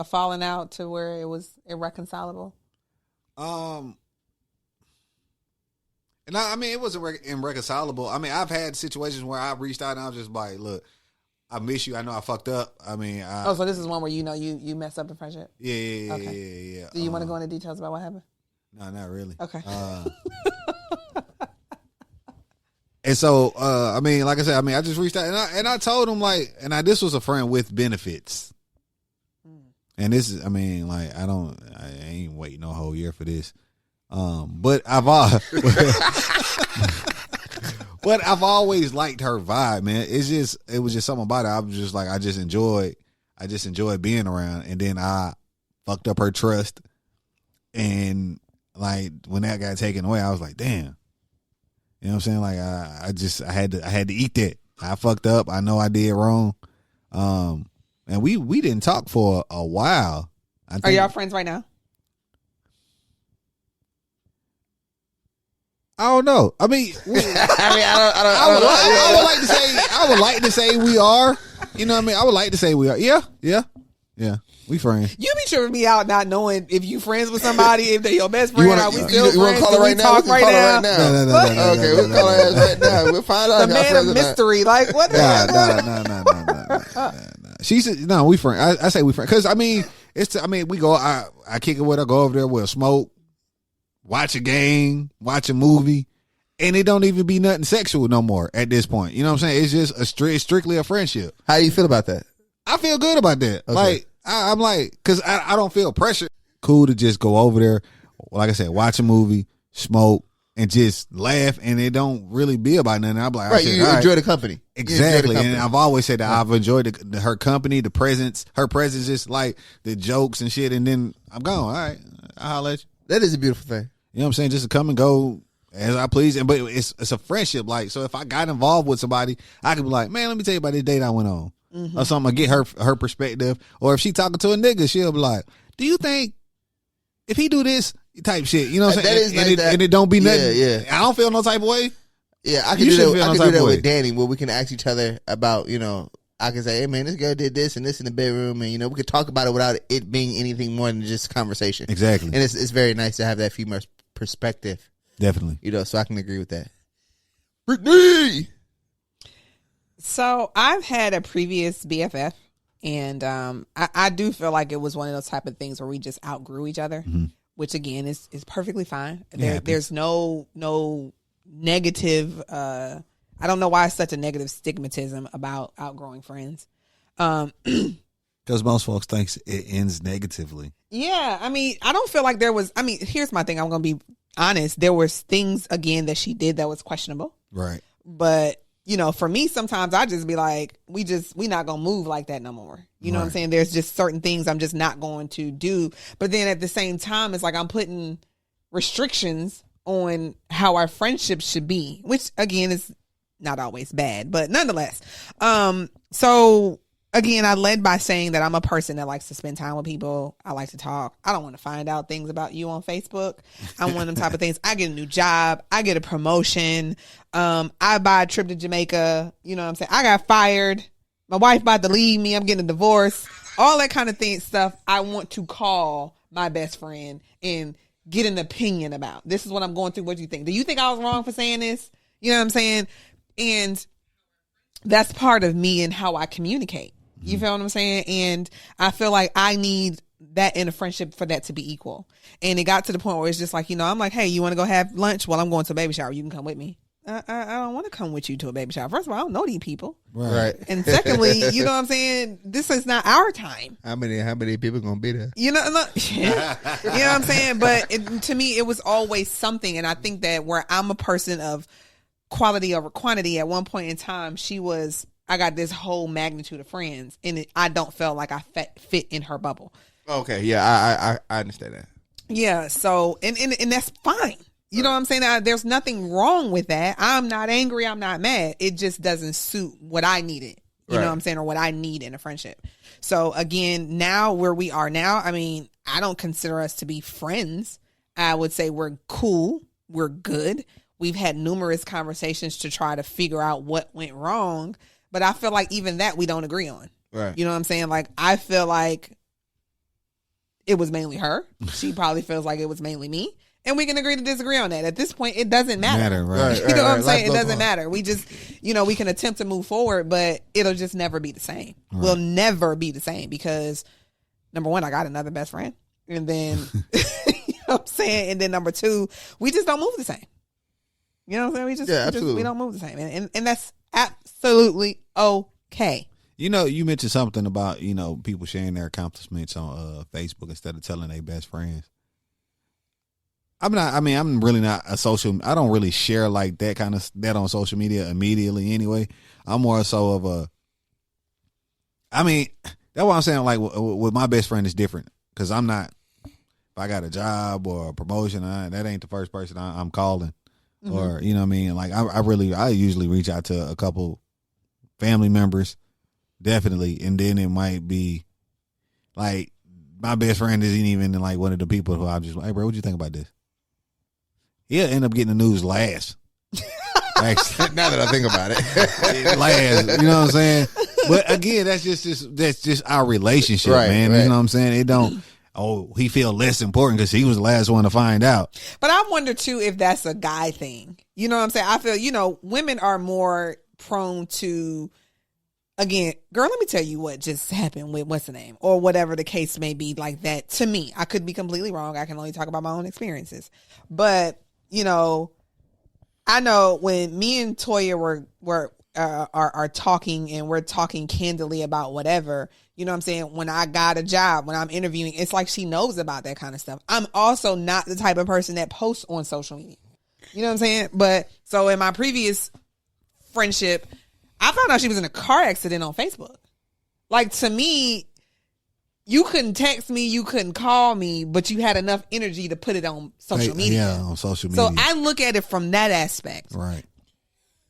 falling out to where it was irreconcilable. And I mean, it was irreconcilable. I mean, I've had situations where I reached out and I was just like, look, I miss you. I know I fucked up. I mean, so this is one where you messed up the friendship? Yeah. Okay. Yeah. Do you want to go into details about what happened? No, not really. Okay. And so, I mean, like I said, I just reached out and I told him this was a friend with benefits. And this is, I mean, like, I ain't waiting no whole year for this. But I've always liked her vibe, man. It was just something about it. I was just like, I just enjoyed being around. And then I fucked up her trust. And like when that got taken away, I was like, damn. You know what I'm saying? Like I had to eat that. I fucked up. I know I did wrong. And we didn't talk for a while. Are y'all friends right now? I don't know. I mean, I would like to say we are. You know what I mean? I would like to say we are. Yeah. We friends. You be tripping me out not knowing if you friends with somebody, if they're your best friend. Are we still you friends? Call her right now? Talk right now? No. Okay, we'll call her ass right now. We'll find out. The man of mystery. Like what? No. She said, no, we friends. I say we friends. Because, I mean, we go, I kick it with her, go over there, we'll smoke, watch a game, watch a movie, and it don't even be nothing sexual no more at this point. You know what I'm saying? It's just strictly a friendship. How do you feel about that? I feel good about that. Okay. Like, I'm like, because I don't feel pressure. Cool to just go over there, like I said, watch a movie, smoke, and just laugh, and it don't really be about nothing. I'm like, right, you enjoy the company. Exactly. And I've always said that I've enjoyed her company, the presence, her presence, just like the jokes and shit, and then I'm gone. All right, I'll holler at you. That is a beautiful thing. You know what I'm saying? Just to come and go as I please. But it's a friendship. Like, so if I got involved with somebody, I could be like, man, let me tell you about this date I went on. Mm-hmm. Or something, get her perspective. Or if she talking to a nigga, she'll be like, do you think if he do this type shit, you know what I'm saying? And it don't be nothing. Yeah. I don't feel no type of way. Yeah, I can do that with Danny, where we can ask each other about, I can say, hey man, this girl did this and this in the bedroom, and we could talk about it without it being anything more than just conversation. Exactly. And it's very nice to have that female perspective. Definitely. So I can agree with that. Brittany! So I've had a previous BFF, and I do feel like it was one of those type of things where we just outgrew each other, which again is perfectly fine. There's no negative. I don't know why it's such a negative stigmatism about outgrowing friends. Because most folks think it ends negatively. Yeah, I mean, I don't feel like there was. I mean, here's my thing. I'm going to be honest. There was things again that she did that was questionable. Right. But for me, sometimes I just be like, we not gonna move like that no more. You know what I'm saying? There's just certain things I'm just not going to do. But then at the same time, it's like I'm putting restrictions on how our friendship should be, which again is not always bad, but nonetheless. So again, I led by saying that I'm a person that likes to spend time with people. I like to talk. I don't want to find out things about you on Facebook. I want them type of things. I get a new job. I get a promotion. I buy a trip to Jamaica. You know what I'm saying? I got fired. My wife about to leave me. I'm getting a divorce. All that kind of stuff I want to call my best friend and get an opinion about. This is what I'm going through. What do you think? Do you think I was wrong for saying this? You know what I'm saying? And that's part of me and how I communicate. You feel what I'm saying? And I feel like I need that in a friendship for that to be equal. And it got to the point where it's just like, I'm like, hey, you want to go have lunch? Well, I'm going to a baby shower. You can come with me. I don't want to come with you to a baby shower. First of all, I don't know these people. Right. And secondly, you know what I'm saying? This is not our time. How many people gonna be there? You know what I'm saying? But to me, it was always something. And I think that where I'm a person of quality over quantity, at one point in time, I got this whole magnitude of friends, and I don't feel like I fit in her bubble. Okay, yeah, I understand that. Yeah, so and that's fine. You know what I'm saying? There's nothing wrong with that. I'm not angry. I'm not mad. It just doesn't suit what I needed. You know what I'm saying? Or what I need in a friendship. So again, now where we are now, I mean, I don't consider us to be friends. I would say we're cool. We're good. We've had numerous conversations to try to figure out what went wrong. But I feel like even that we don't agree on. Right. You know what I'm saying? Like, I feel like it was mainly her. She probably feels like it was mainly me. And we can agree to disagree on that. At this point, it doesn't matter. Right. You know what I'm saying? It doesn't matter. We just, we can attempt to move forward, but it'll just never be the same. Right. We'll never be the same because, number one, I got another best friend. And then, you know what I'm saying? And then number two, we just don't move the same. You know what I'm saying? We don't move the same. And that's absolutely okay. You mentioned something about, people sharing their accomplishments on Facebook instead of telling their best friends. I'm really not I don't really share like that that on social media immediately anyway. I'm more so of that's what I'm saying. Like with my best friend is different because I'm not, if I got a job or a promotion, that ain't the first person I'm calling. Mm-hmm. Or, you know what I mean? Like I usually reach out to a couple family members, definitely. And then it might be like my best friend isn't even like one of the people who I'm just like, hey bro, what you think about this? He'll end up getting the news last. Actually, now that I think about it, last. You know what I'm saying? But again, that's just our relationship, man. Right. You know what I'm saying? It don't. Oh, he feel less important because he was the last one to find out. But I wonder too if that's a guy thing. You know what I'm saying? I feel women are more prone to. Again, girl, let me tell you what just happened with what's the name or whatever the case may be like that. To me, I could be completely wrong. I can only talk about my own experiences, but. I know when me and Toya are talking and we're talking candidly about whatever, you know what I'm saying? When I got a job, when I'm interviewing, it's like she knows about that kind of stuff. I'm also not the type of person that posts on social media. You know what I'm saying? But so in my previous friendship, I found out she was in a car accident on Facebook. Like to me, you couldn't text me, you couldn't call me, but you had enough energy to put it on social media. Yeah, on social media. So I look at it from that aspect. Right.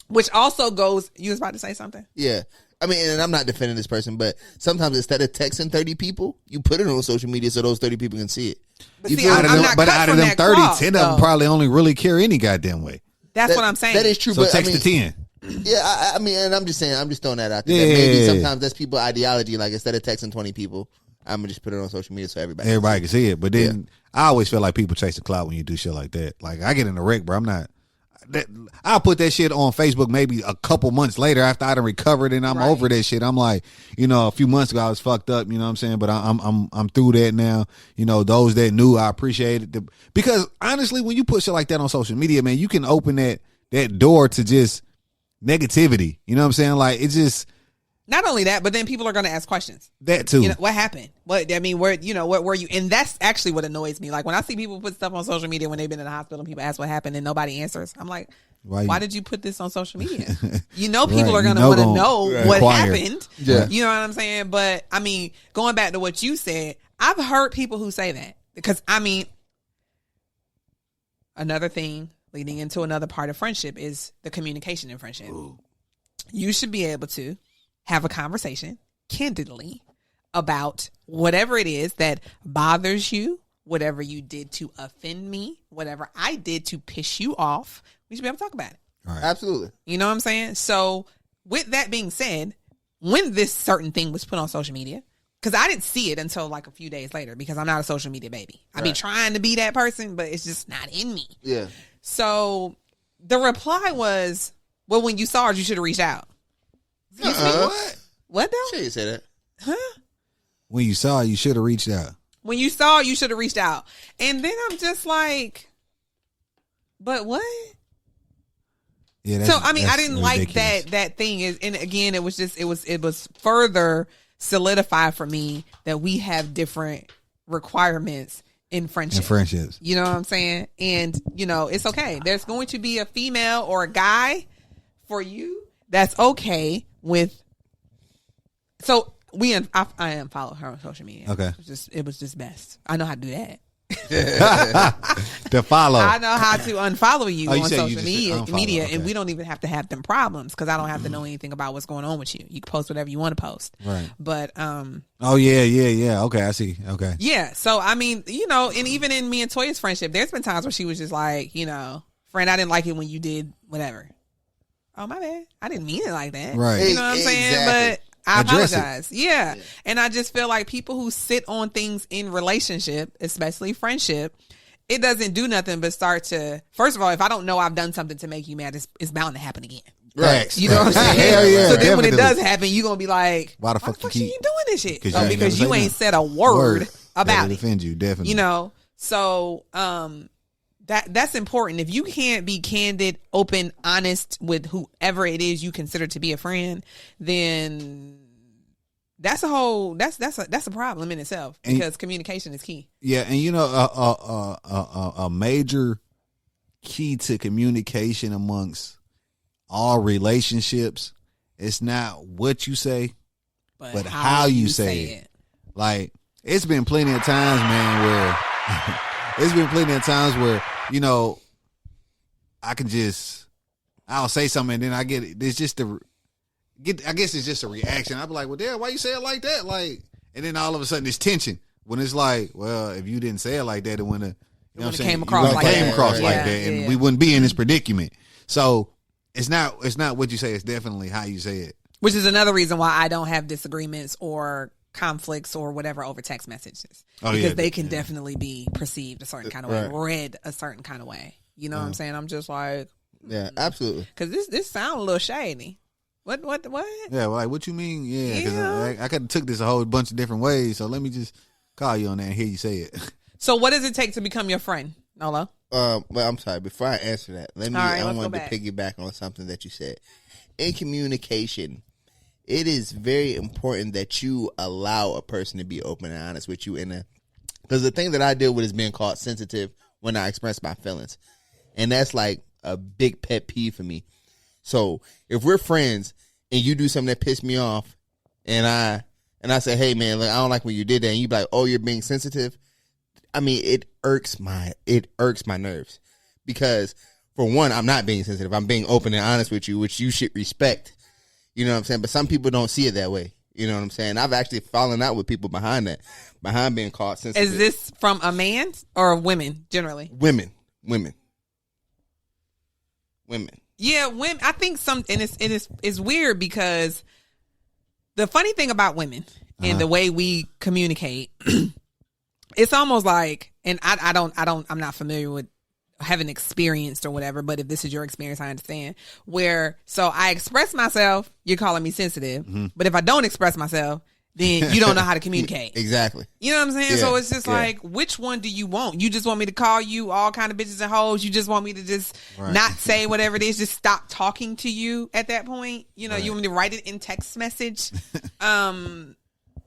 Which also goes, you was about to say something? Yeah. I mean, and I'm not defending this person, but sometimes instead of texting 30 people, you put it on social media so those 30 people can see it. But see, out of them 30, 10 of them probably only really care any goddamn way. That's what I'm saying. That is true. So but text to 10. Yeah, I mean, and I'm just saying, I'm just throwing that out there. Yeah. Maybe sometimes that's people's ideology. Like instead of texting 20 people, I'm gonna just put it on social media so everybody can see it. But then I always feel like people chase the clout when you do shit like that. Like I get in the wreck, bro. I'm not. I'll put that shit on Facebook maybe a couple months later after I done recovered and I'm over that shit. I'm like, a few months ago I was fucked up, you know what I'm saying? But I'm through that now. Those that knew, I appreciate it. Because honestly, when you put shit like that on social media, man, you can open that door to just negativity. You know what I'm saying? Like it just. Not only that, but then people are going to ask questions. That too. What happened? Where were you? And that's actually what annoys me. Like when I see people put stuff on social media when they've been in the hospital and people ask what happened and nobody answers, I'm like, Why did you put this on social media? You know, people are going to You want to gonna know what inquire. happened. Yeah. You know what I'm saying? But I mean, going back to what you said, I've heard people who say that because I mean, another thing leading into another part of friendship is the communication in friendship. Ooh. You should be able to have a conversation candidly about whatever it is that bothers you, whatever you did to offend me, whatever I did to piss you off. We should be able to talk about it. Right. Absolutely. You know what I'm saying? So with that being said, when this certain thing was put on social media, because I didn't see it until like a few days later because I'm not a social media baby. I be trying to be that person, but it's just not in me. Yeah. So the reply was, well, when you saw it, you should have reached out. What? What though? She didn't say that. Huh? When you saw it, you should have reached out. When you saw it, you should have reached out. And then I'm just like, but what? Yeah. So I mean, I that's didn't like ridiculous. that thing is, and again, it was further solidified for me that we have different requirements in friendship. And friendships. You know what I'm saying? And you know, it's okay. There's going to be a female or a guy for you that's okay with. So I unfollowed her on social media. Okay. It was just best. I know how to do that. To follow. I know how to unfollow you Oh, you on said you social just media, unfollow, okay. and we don't even have to have them problems because I don't have to know anything about what's going on with you. You can post whatever you want to post. Right. But Oh yeah. Okay, I see. Okay. yeah. So I mean, you know, and even in me and Toya's friendship, there's been times where she was just like, you know, friend, I didn't like it when you did whatever. Oh my bad, I didn't mean it like that. Right. You know what I'm saying? Exactly. But I Address it. apologize. Yeah. And I just feel like people who sit on things in relationship, especially friendship, it doesn't do nothing but start to, first of all, if I don't know I've done something to make you mad, it's bound to happen again. Facts. You know what I'm saying? Hell yeah, so then when it definitely. does happen, you're going to be like, Why the fuck you are you keep- doing this shit? 'Cause Oh, you ain't because never you say ain't nothing. said a word about That'll it. offend you, definitely. You know? So, that's important. If you can't be candid, open, honest with whoever it is you consider to be a friend, then that's a problem in itself because communication is key. Yeah, and you know, a major key to communication amongst all relationships, it's not what you say, but how you say it. Like, it's been plenty of times, man, where you know, I'll say something and then I get it. It's just I guess it's just a reaction. I'll be like, well, damn, why you say it like that? Like, and then all of a sudden it's tension when it's like, well, if you didn't say it like that, it wouldn't have, you know what I'm saying? came across like came that. across like Yeah, that, and yeah. we wouldn't be in this predicament. So it's not what you say. It's definitely how you say it. Which is another reason why I don't have disagreements or conflicts or whatever over text messages. Oh, because yeah, they can definitely be perceived a certain kind of way, Right. read a certain kind of way. You know what I'm saying? I'm just like, Yeah, absolutely. because this sounds a little shady. What? Yeah, well, like, what you mean? Yeah, because Yeah. I could have took this a whole bunch of different ways. So let me just call you on that and hear you say it. So what does it take to become your friend, Nolo? Well, I'm sorry. Before I answer that, All right, I let's wanted go to back. piggyback on something that you said. In communication, it is very important that you allow a person to be open and honest with you. Because the thing that I deal with is being called sensitive when I express my feelings, and that's like a big pet peeve for me. So if we're friends and you do something that pissed me off, and I say, hey man, like, I don't like when you did that, and you be like, oh, you're being sensitive. I mean, it irks my nerves, because for one, I'm not being sensitive. I'm being open and honest with you, which you should respect. You know what I'm saying? But some people don't see it that way. You know what I'm saying? I've actually fallen out with people behind being called sensitive. Is this from a man or women generally? Women. Yeah, women. I think it's weird because the funny thing about women and the way we communicate, it's almost like, and I'm not familiar with, haven't experienced or whatever, but if this is your experience, I understand. So I express myself, you're calling me sensitive, but if I don't express myself, then you don't know how to communicate. Exactly. You know what I'm saying? Yeah, So it's just yeah. like, which one do you want? You just want me to call you all kind of bitches and hoes? You just want me to just not say whatever it is? Just stop talking to you at that point? You know, you want me to write it in text message?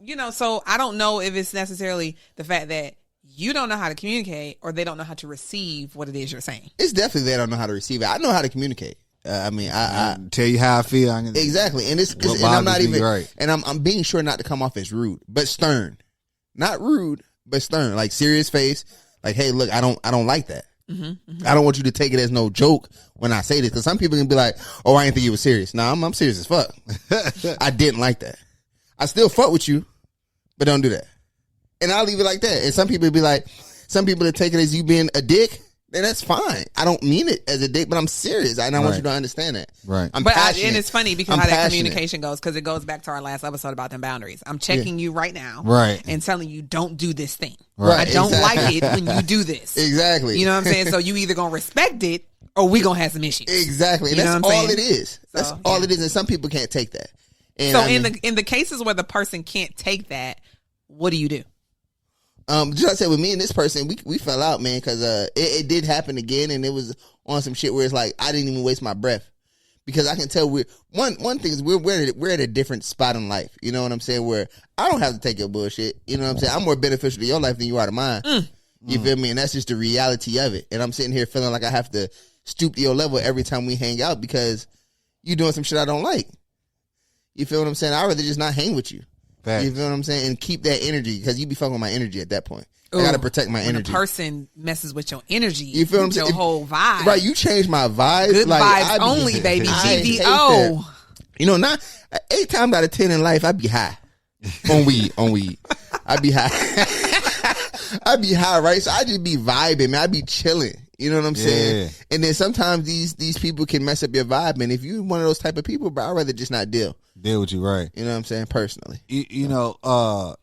You know, so I don't know if it's necessarily the fact that you don't know how to communicate, or they don't know how to receive what it is you're saying. It's definitely they don't know how to receive it. I know how to communicate. I tell you how I feel. Exactly, and and I'm not even right. And I'm being sure not to come off as rude, but stern. Not rude, but stern. Like serious face. Like, hey, look, I don't like that. I don't want you to take it as no joke when I say this, because some people can be like, "Oh, I didn't think you were serious." No, I'm serious as fuck. I didn't like that. I still fuck with you, but don't do that. And I'll leave it like that. And some people be like, some people that take it as you being a dick, then that's fine. I don't mean it as a dick, but I'm serious. And I want you to understand that. Right. I'm passionate. And it's funny because how that communication goes, because it goes back to our last episode about them boundaries. I'm checking you right now. Right. And telling you, don't do this thing. Right. I don't like it when you do this. Exactly. You know what I'm saying? So you either going to respect it or we going to have some issues. Exactly. And that's all it is. That's all it is. And some people can't take that. And so in the cases where the person can't take that, what do you do? Just like I said, with me and this person, we fell out, man, because it did happen again, and it was on some shit where it's like I didn't even waste my breath, because I can tell one thing is we're at a different spot in life. You know what I'm saying? Where I don't have to take your bullshit. You know what I'm saying? I'm more beneficial to your life than you are to mine. You feel me? And that's just the reality of it. And I'm sitting here feeling like I have to stoop to your level every time we hang out because you doing some shit I don't like. You feel what I'm saying? I'd rather just not hang with you. Facts. You feel what I'm saying? And keep that energy, because you be fucking with my energy at that point. I gotta protect my energy. When a person messes with your energy, you feel what I'm saying? Your whole vibe. Right, you changed my vibe. Good vibes only, baby. GVO. You know, not 8 times out of 10 in life, I be high. On weed. I be high. I be high, right? So I just be vibing, man. I be chilling. You know what I'm saying? And then sometimes these people can mess up your vibe. And if you're one of those type of people, bro, I'd rather just not deal with you, right? You know what I'm saying? Personally. You know,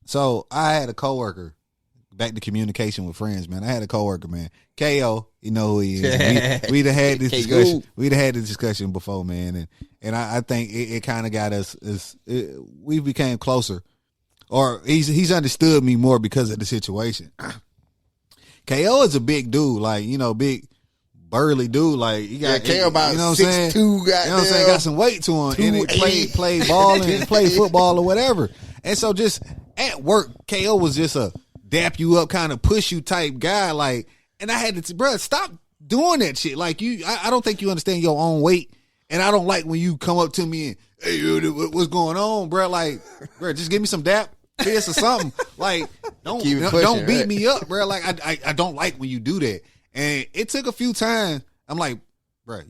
so I had a coworker, back to communication with friends, man. I had a coworker, man. KO, you know who he is. We'd have had this discussion. We'd have had this discussion before, man. And I think it kind of got us, we became closer. Or he's understood me more because of the situation. KO is a big dude, like, you know, big burly dude, like he got KO about, you know what I'm saying? 6'2", you know what I'm saying? Got some weight to him, and play ball and play football or whatever. And so just at work, KO was just a dap you up, kind of push you type guy, like. And I had to, bro, stop doing that shit. Like I don't think you understand your own weight, and I don't like when you come up to me and, hey, what's going on, bro? Like, bro, just give me some dap. This or something. Like, don't beat me up, bro. Like, I don't like when you do that. And it took a few times. I'm like, bro,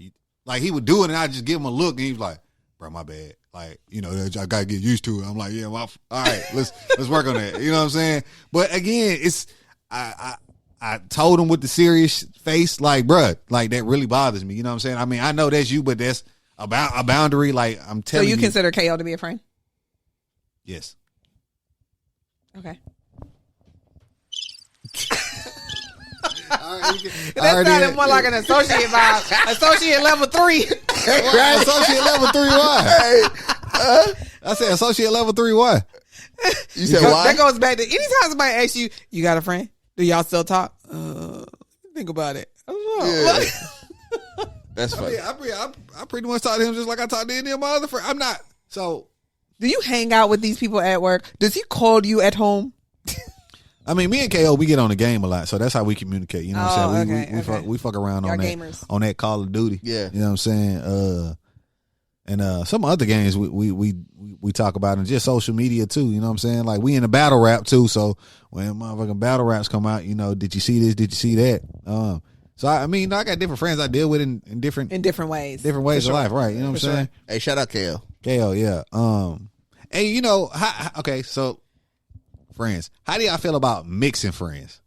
like he would do it, and I just give him a look, and he was like, bro, my bad. Like, you know, I gotta get used to it. I'm like, yeah, well, all right, let's work on that. You know what I'm saying? But again, it's I told him with the serious face, like, bro, like that really bothers me. You know what I'm saying? I mean, I know that's you, but that's about a boundary. Like, I'm telling you. So you consider KO to be a friend? Yes. Okay. That sounded more like an associate vibe. Associate level 3. Right? Associate level 3 why? I said associate level 3 why? You said why? That goes back to anytime somebody asks you, you got a friend? Do y'all still talk? Think about it. Yeah. That's funny. I pretty much talk to him just like I talk to any of my other friends. I'm not. So, do you hang out with these people at work? Does he call you at home? I mean, me and KO, we get on the game a lot, so that's how we communicate. You know what I'm saying? We fuck around on that Call of Duty. Yeah, you know what I'm saying. And some other games we talk about, and just social media too. You know what I'm saying? Like, we in a battle rap too. So when motherfucking battle raps come out, you know, did you see this? Did you see that? So I mean, I got different friends I deal with in different ways, of life, right? You know what I'm saying? Hey, shout out KO, yeah. And you know, okay, so. Friends, how do y'all feel about mixing friends?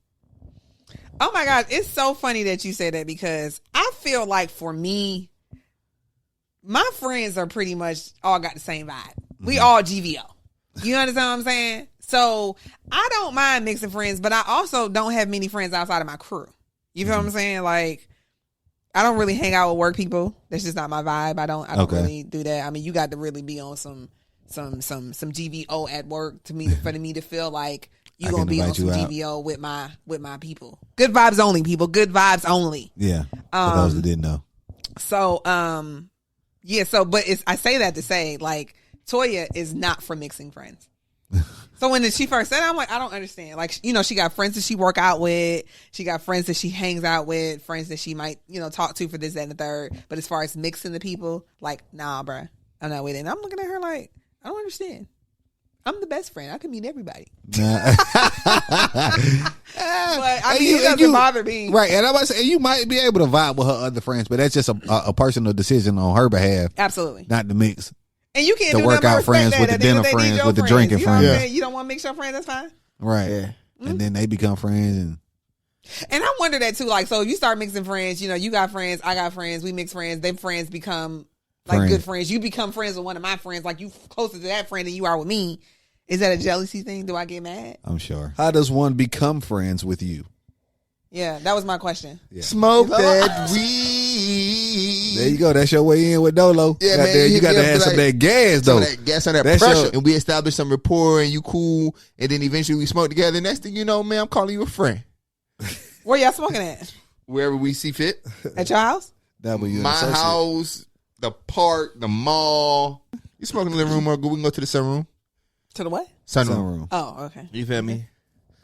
Oh my God, it's so funny that you said that, because I feel like for me, my friends are pretty much all got the same vibe. We all GVO. You understand what I'm saying? So I don't mind mixing friends, but I also don't have many friends outside of my crew. You feel what I'm saying? Like, I don't really hang out with work people. That's just not my vibe. I don't really do that. I mean, you got to really be on some GVO at work for me to feel like you gonna be on some GVO with my people. Good vibes only, people. Good vibes only. Yeah. For those that didn't know. So yeah. So, but I say that to say, like, Toya is not for mixing friends. So when she first said it, I'm like, I don't understand. Like, you know, she got friends that she work out with. She got friends that she hangs out with. Friends that she might, you know, talk to for this, that, and the third. But as far as mixing the people, like, nah, bruh. I'm not with it. And I'm looking at her like, I don't understand. I'm the best friend. I can meet everybody. Nah. But I mean, it doesn't bother me. Right. And I'm about to say, you might be able to vibe with her other friends, but that's just a personal decision on her behalf. Absolutely. Not to mix. And you can't The do nothing but workout respect friends that. with the At the end of dinner the day, friends these with the your drinking friends. You know what I'm friends. saying? You don't want to mix your friends, that's fine. Right. Yeah. And then they become friends. And I wonder that too. Like, so you start mixing friends, you know, you got friends, I got friends, we mix friends, them friends become like Friends. good friends. You become friends with one of my friends, like you closer to that friend than you are with me. Is that a jealousy thing? Do I get mad? I'm sure. How does one become friends with you? Yeah, that was my question. Yeah. Smoke that weed. There you go. That's your way in with Dolo. Yeah, Goddamn, man, you got to hit me have up some of like- that gas, Some though. of that gas on that That's pressure, your- and we establish some rapport, and you cool, and then eventually we smoke together. Next thing you know, man, I'm calling you a friend. Where y'all smoking at? Wherever we see fit. At your house? My house, the park, the mall. You smoke in the living room, or we can go to the sunroom. To the what? Sunroom. Oh, okay. You feel me?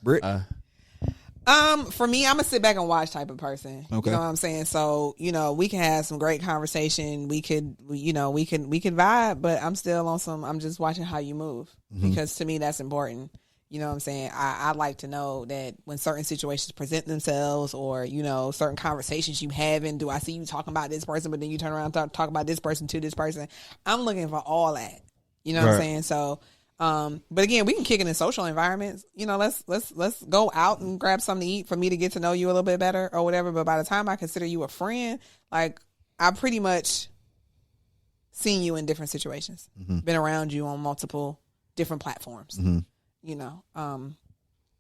Britt. For me, I'm a sit back and watch type of person. Okay. You know what I'm saying? So, you know, we can have some great conversation. We could vibe, but I'm still on I'm just watching how you move because to me that's important. You know what I'm saying? I like to know that when certain situations present themselves or, you know, certain conversations you having, do I see you talking about this person, but then you turn around and talk about this person to this person? I'm looking for all that. You know what I'm saying? So, but again, we can kick it in social environments. You know, let's go out and grab something to eat for me to get to know you a little bit better or whatever. But by the time I consider you a friend, like I pretty much seen you in different situations, been around you on multiple different platforms, you know,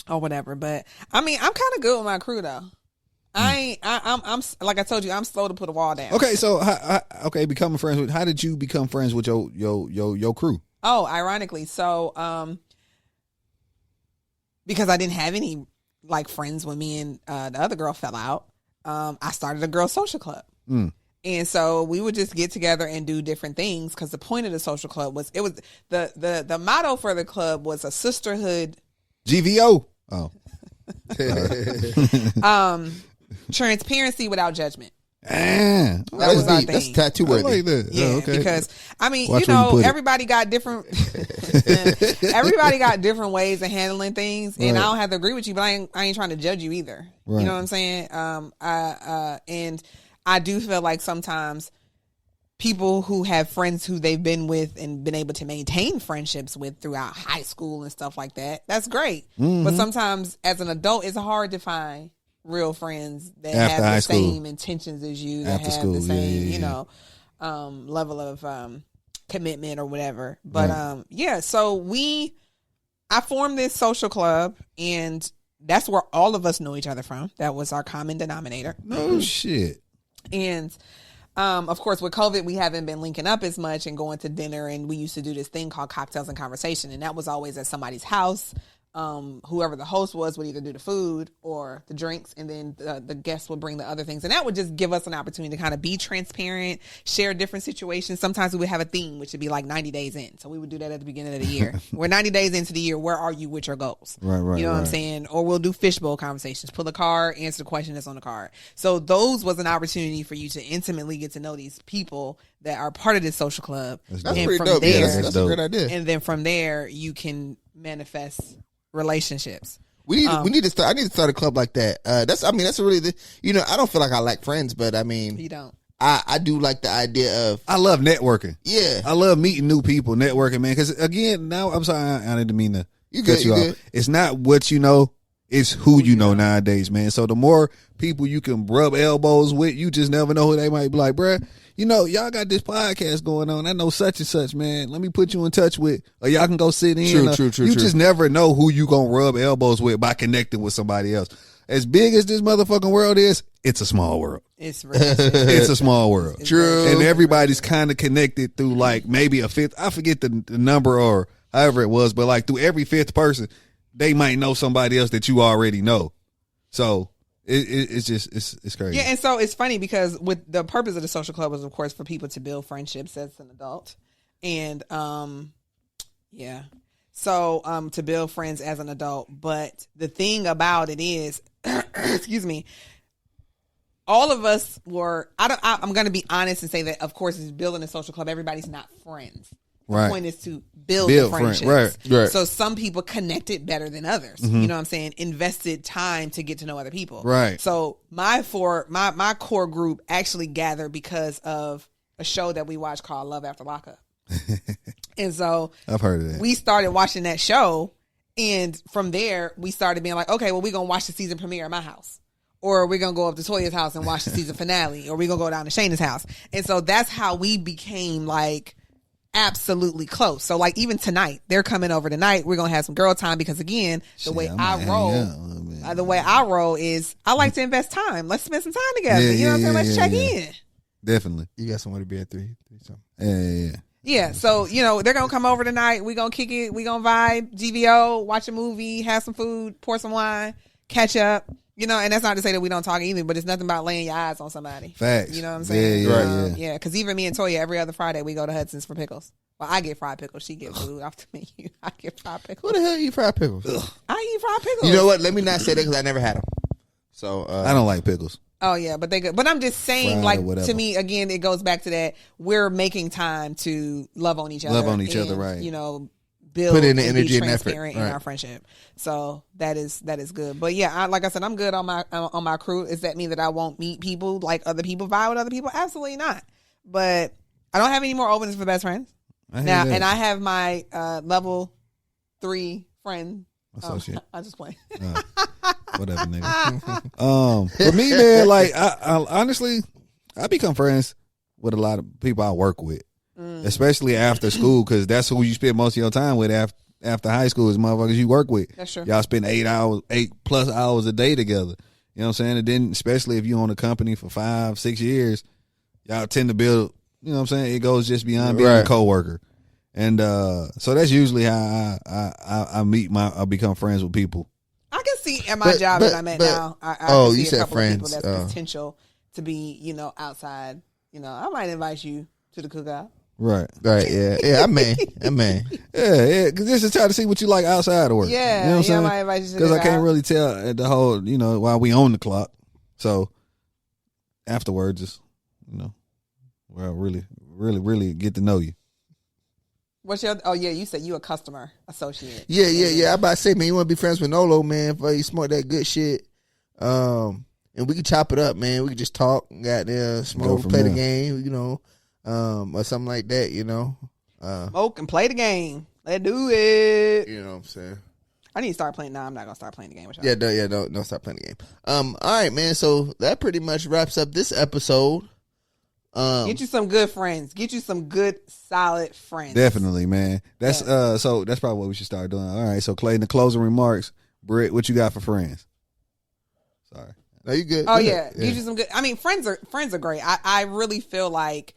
or whatever. But I mean, I'm kind of good with my crew though. I'm like I told you, I'm slow to put a wall down. Okay, so becoming friends with. How did you become friends with your crew? Oh, ironically, so because I didn't have any like friends when me and the other girl fell out, I started a girl social club. And so we would just get together and do different things because the point of the social club was the motto for the club was a sisterhood. GVO. Oh. Transparency without judgment. That was our That's thing. tattoo worthy. I like that. Yeah, Oh, okay. because I mean, Watch you where you know, put it. everybody got different. Everybody got different ways of handling things, and I don't have to agree with you, but I ain't trying to judge you either. Right. You know what I'm saying? And I do feel like sometimes people who have friends who they've been with and been able to maintain friendships with throughout high school and stuff like that, that's great. But sometimes as an adult, it's hard to find real friends that After have high the school. same intentions as you, that After have school, the same, yeah. you know, level of commitment or whatever. But so I formed this social club, and that's where all of us know each other from. That was our common denominator. No shit. And of course, with COVID, we haven't been linking up as much and going to dinner. And we used to do this thing called cocktails and conversation, and that was always at somebody's house. Whoever the host was would either do the food or the drinks, and then the guests would bring the other things. And that would just give us an opportunity to kind of be transparent, share different situations. Sometimes we would have a theme, which would be like 90 days in. So we would do that at the beginning of the year. We're 90 days into the year. Where are you with your goals? Right. You know what I'm saying? Or we'll do fishbowl conversations. Pull a card, answer the question that's on the card. So those was an opportunity for you to intimately get to know these people that are part of this social club. That's That's and pretty from dope. Yeah, there, that's a great idea. and then from there, you can manifest relationships. We need to start. I need to start a club like that. That's a really, you know, I don't feel like I lack friends, but I mean, You don't. I do like the idea of I love networking. yeah. I love meeting new people, networking, man. Because again, now I'm sorry, I didn't mean to You cut good, you you off. good. It's not what you know, it's who you know nowadays, man. So the more people you can rub elbows with, you just never know who they might be like, bruh. You know, y'all got this podcast going on. I know such and such, man. Let me put you in touch with, or y'all can go sit in. True. You just never know who you gonna rub elbows with by connecting with somebody else. As big as this motherfucking world is, it's a small world. It's really It's a small world. True. And everybody's kind of connected through like maybe a fifth. I forget the number or however it was, but like through every fifth person, they might know somebody else that you already know. So it's just it's crazy. Yeah, and so it's funny because with the purpose of the social club was, of course, for people to build friendships as an adult, and So to build friends as an adult. But the thing about it is, excuse me, all of us were, I'm going to be honest and say that, of course, it's building a social club. Everybody's not friends. The point is to build the friendships. Right. So some people connected better than others. You know what I'm saying? Invested time to get to know other people. Right. So my core group actually gathered because of a show that we watched called Love After Lockup. And so I've heard of that. We started watching that show, and from there we started being like, okay, well, we're gonna watch the season premiere at my house, or we're gonna go up to Toya's house and watch the season finale, or we're gonna go down to Shayna's house. And so that's how we became like absolutely close. So like even tonight, they're coming over tonight. We're gonna have some girl time because again, the way I roll is I like to invest time. Let's spend some time together. You know what I'm saying? Let's check in. Definitely. You got somewhere to be at 3 something. Yeah. Yeah, so, they're going to come over tonight. We're going to kick it. We're going to vibe, GVO, watch a movie, have some food, pour some wine, catch up. And that's not to say that we don't talk either, but it's nothing about laying your eyes on somebody. Facts. You know what I'm saying? Yeah. Yeah, because even me and Toya, every other Friday, we go to Hudson's for pickles. Well, I get fried pickles. She gets food off the menu. I get fried pickles. Who the hell eat fried pickles? I eat fried pickles. You know what? Let me not say that because I never had them. So I don't like pickles. Oh yeah, but they good. But I'm just saying, like, to me, again, it goes back to that we're making time to love on each other, right? Build, put in the energy and effort in our friendship. So that is good. But yeah, like I said, I'm good on my crew. Does that mean that I won't meet people like other people, vibe with other people? Absolutely not. But I don't have any more openings for best friends now, and I have my level 3 friend. Associate. I just play. Whatever, nigga. For me, man, like I honestly, I become friends with a lot of people I work with, especially after school, because that's who you spend most of your time with after high school is motherfuckers you work with. That's true. Y'all spend 8+ hours a day together. You know what I'm saying? And then, especially if you own a company for 5-6 years, y'all tend to build. You know what I'm saying? It goes just beyond being a coworker. And so that's usually how I become friends with people. I can see at my job that I'm at now. I can see a couple of people that's potential to be, outside. I might invite you to the cookout. Right. Yeah. I may. Yeah. Because this is trying to see what you like outside of work. Yeah. You know what I'm saying? I might invite you to the because cookout. I can't really tell the whole, while we on the clock. So afterwards, just, well, really get to know you. What's your? Oh yeah, you said you a customer associate. Yeah. I about to say, man, you want to be friends with Nolo, man? For you smoke that good shit, and we can chop it up, man. We can just talk, goddamn, smoke, play the game, or something like that, Smoke and play the game. Let's do it. You know what I'm saying? I need to start playing. No, I'm not gonna start playing the game with y'all. Don't stop playing the game. All right, man. So that pretty much wraps up this episode. Get you some good friends. Get you some good, solid friends. Definitely, man. That's so that's probably what we should start doing. All right, so Clayton, the closing remarks. Britt, what you got for friends? Sorry. No, you good. Oh yeah. Get you some good. I mean, friends are great. I really feel like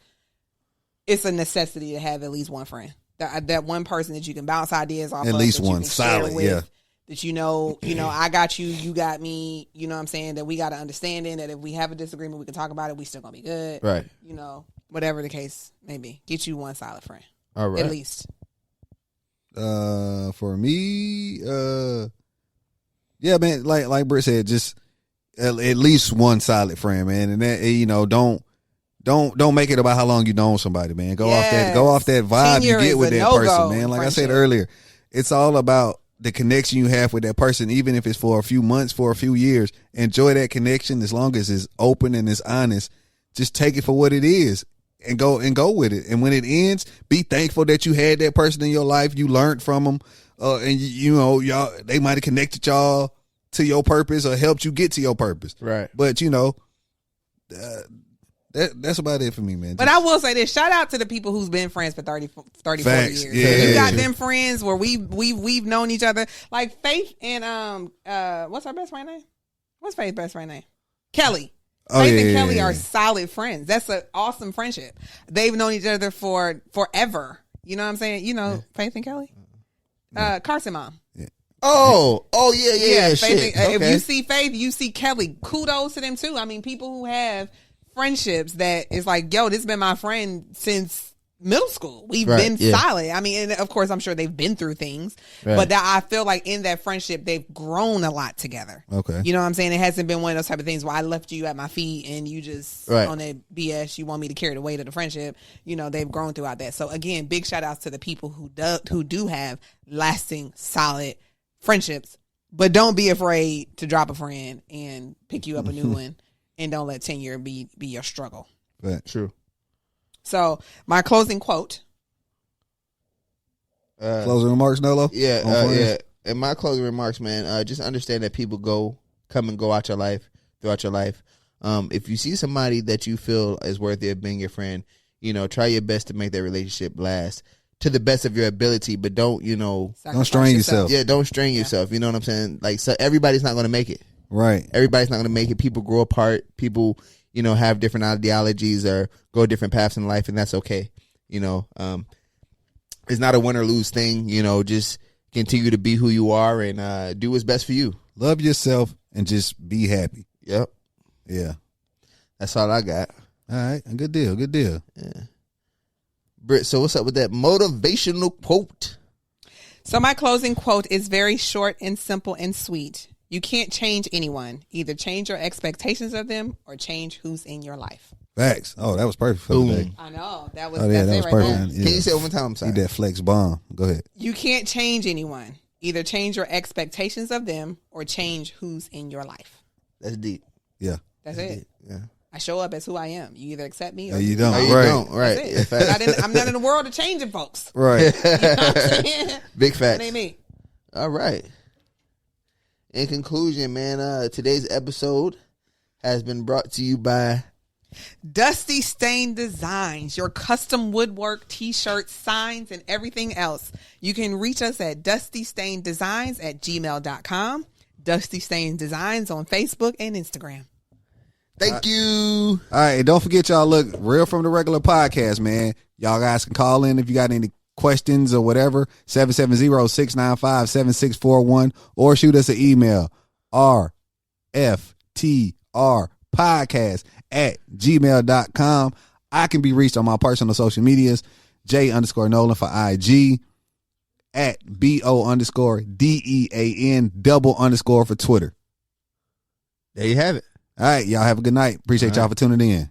it's a necessity to have at least one friend. That one person that you can bounce ideas off. At of, least that one solid, yeah. That I got you, you got me, you know what I'm saying? That we got an understanding that if we have a disagreement, we can talk about it, we still gonna be good. Right. Whatever the case may be. Get you one solid friend. All right. At least. For me, yeah, man, like Britt said, just at least one solid friend, man. And that, don't make it about how long you known somebody, man. Go off that vibe you get with that person, man. Like I said earlier, it's all about the connection you have with that person, even if it's for a few months, for a few years. Enjoy that connection as long as it's open and it's honest. Just take it for what it is and go with it. And when it ends, be thankful that you had that person in your life. You learned from them, and y'all they might have connected y'all to your purpose or helped you get to your purpose. Right. But that's about it for me, man. But I will say this: shout out to the people who's been friends for 30, 40 Facts. years. Yeah. You got them friends where we've known each other. Like Faith and what's her best friend name? What's Faith's best friend name? Kelly. Faith and Kelly are solid friends. That's an awesome friendship. They've known each other for forever. You know what I'm saying? Faith and Kelly? Carson mom. Yeah. Oh yeah. Shit. If you see Faith, you see Kelly. Kudos to them too. I mean, people who have friendships that is like, yo, this has been my friend since middle school. We've Right, been yeah. solid. I mean, and of course, I'm sure they've been through things, Right. but that I feel like in that friendship, they've grown a lot together. Okay. You know what I'm saying? It hasn't been one of those type of things where I left you at my feet and you just Right. on that BS. You want me to carry the weight of the friendship. You know, they've grown throughout that. So again, big shout outs to the people who do have lasting, solid friendships, but don't be afraid to drop a friend and pick you up a new one, and don't let tenure be your struggle. But True. So my closing quote. closing remarks, Nolo. Yeah, On friends? yeah. In my closing remarks, man, just understand that people come and go out your life, throughout your life. If you see somebody that you feel is worthy of being your friend, you know, try your best to make that relationship last to the best of your ability, but don't, you know, Don't strain yourself. yeah, don't strain yourself. You know what I'm saying? Like, so everybody's not going to make it. Right. Everybody's not going to make it. People grow apart. People, you know, have different ideologies or go different paths in life, and that's okay. You know, it's not a win or lose thing. You know, just continue to be who you are and do what's best for you. Love yourself and just be happy. Yep. Yeah. That's all I got. All right. Good deal. Good deal. Yeah. Britt, so what's up with that motivational quote? So my closing quote is very short and simple and sweet. You can't change anyone. Either change your expectations of them or change who's in your life. Facts. Oh, that was perfect for Boom. today. I know. That was, Oh, yeah, that's that it was right perfect. there. Yeah. Can you say it one more time? I'm sorry. Need that flex bomb. Go ahead. You can't change anyone. Either change your expectations of them or change who's in your life. That's deep. Yeah. That's it. Yeah. I show up as who I am. You either accept me or No, you don't. No, you Right. don't. Right. That's it. Yeah, facts. I'm not in the world of changing folks. Right. You know what I'm saying? Big That facts. ain't me. All right. In conclusion, man, today's episode has been brought to you by Dusty Stain Designs, your custom woodwork, t-shirts, signs, and everything else. You can reach us at dustystaindesigns@gmail.com. Dusty Stain Designs on Facebook and Instagram. Thank you. All right. And don't forget, y'all, look, Real from the Regular podcast, man. Y'all guys can call in if you got any questions or whatever. 770-695-7641 or shoot us an email. rftrpodcast@gmail.com. I can be reached on my personal social medias. J_Nolan for IG. At BO_DEAN_ for Twitter. There you have it. All right, y'all have a good night. Appreciate y'all for tuning in.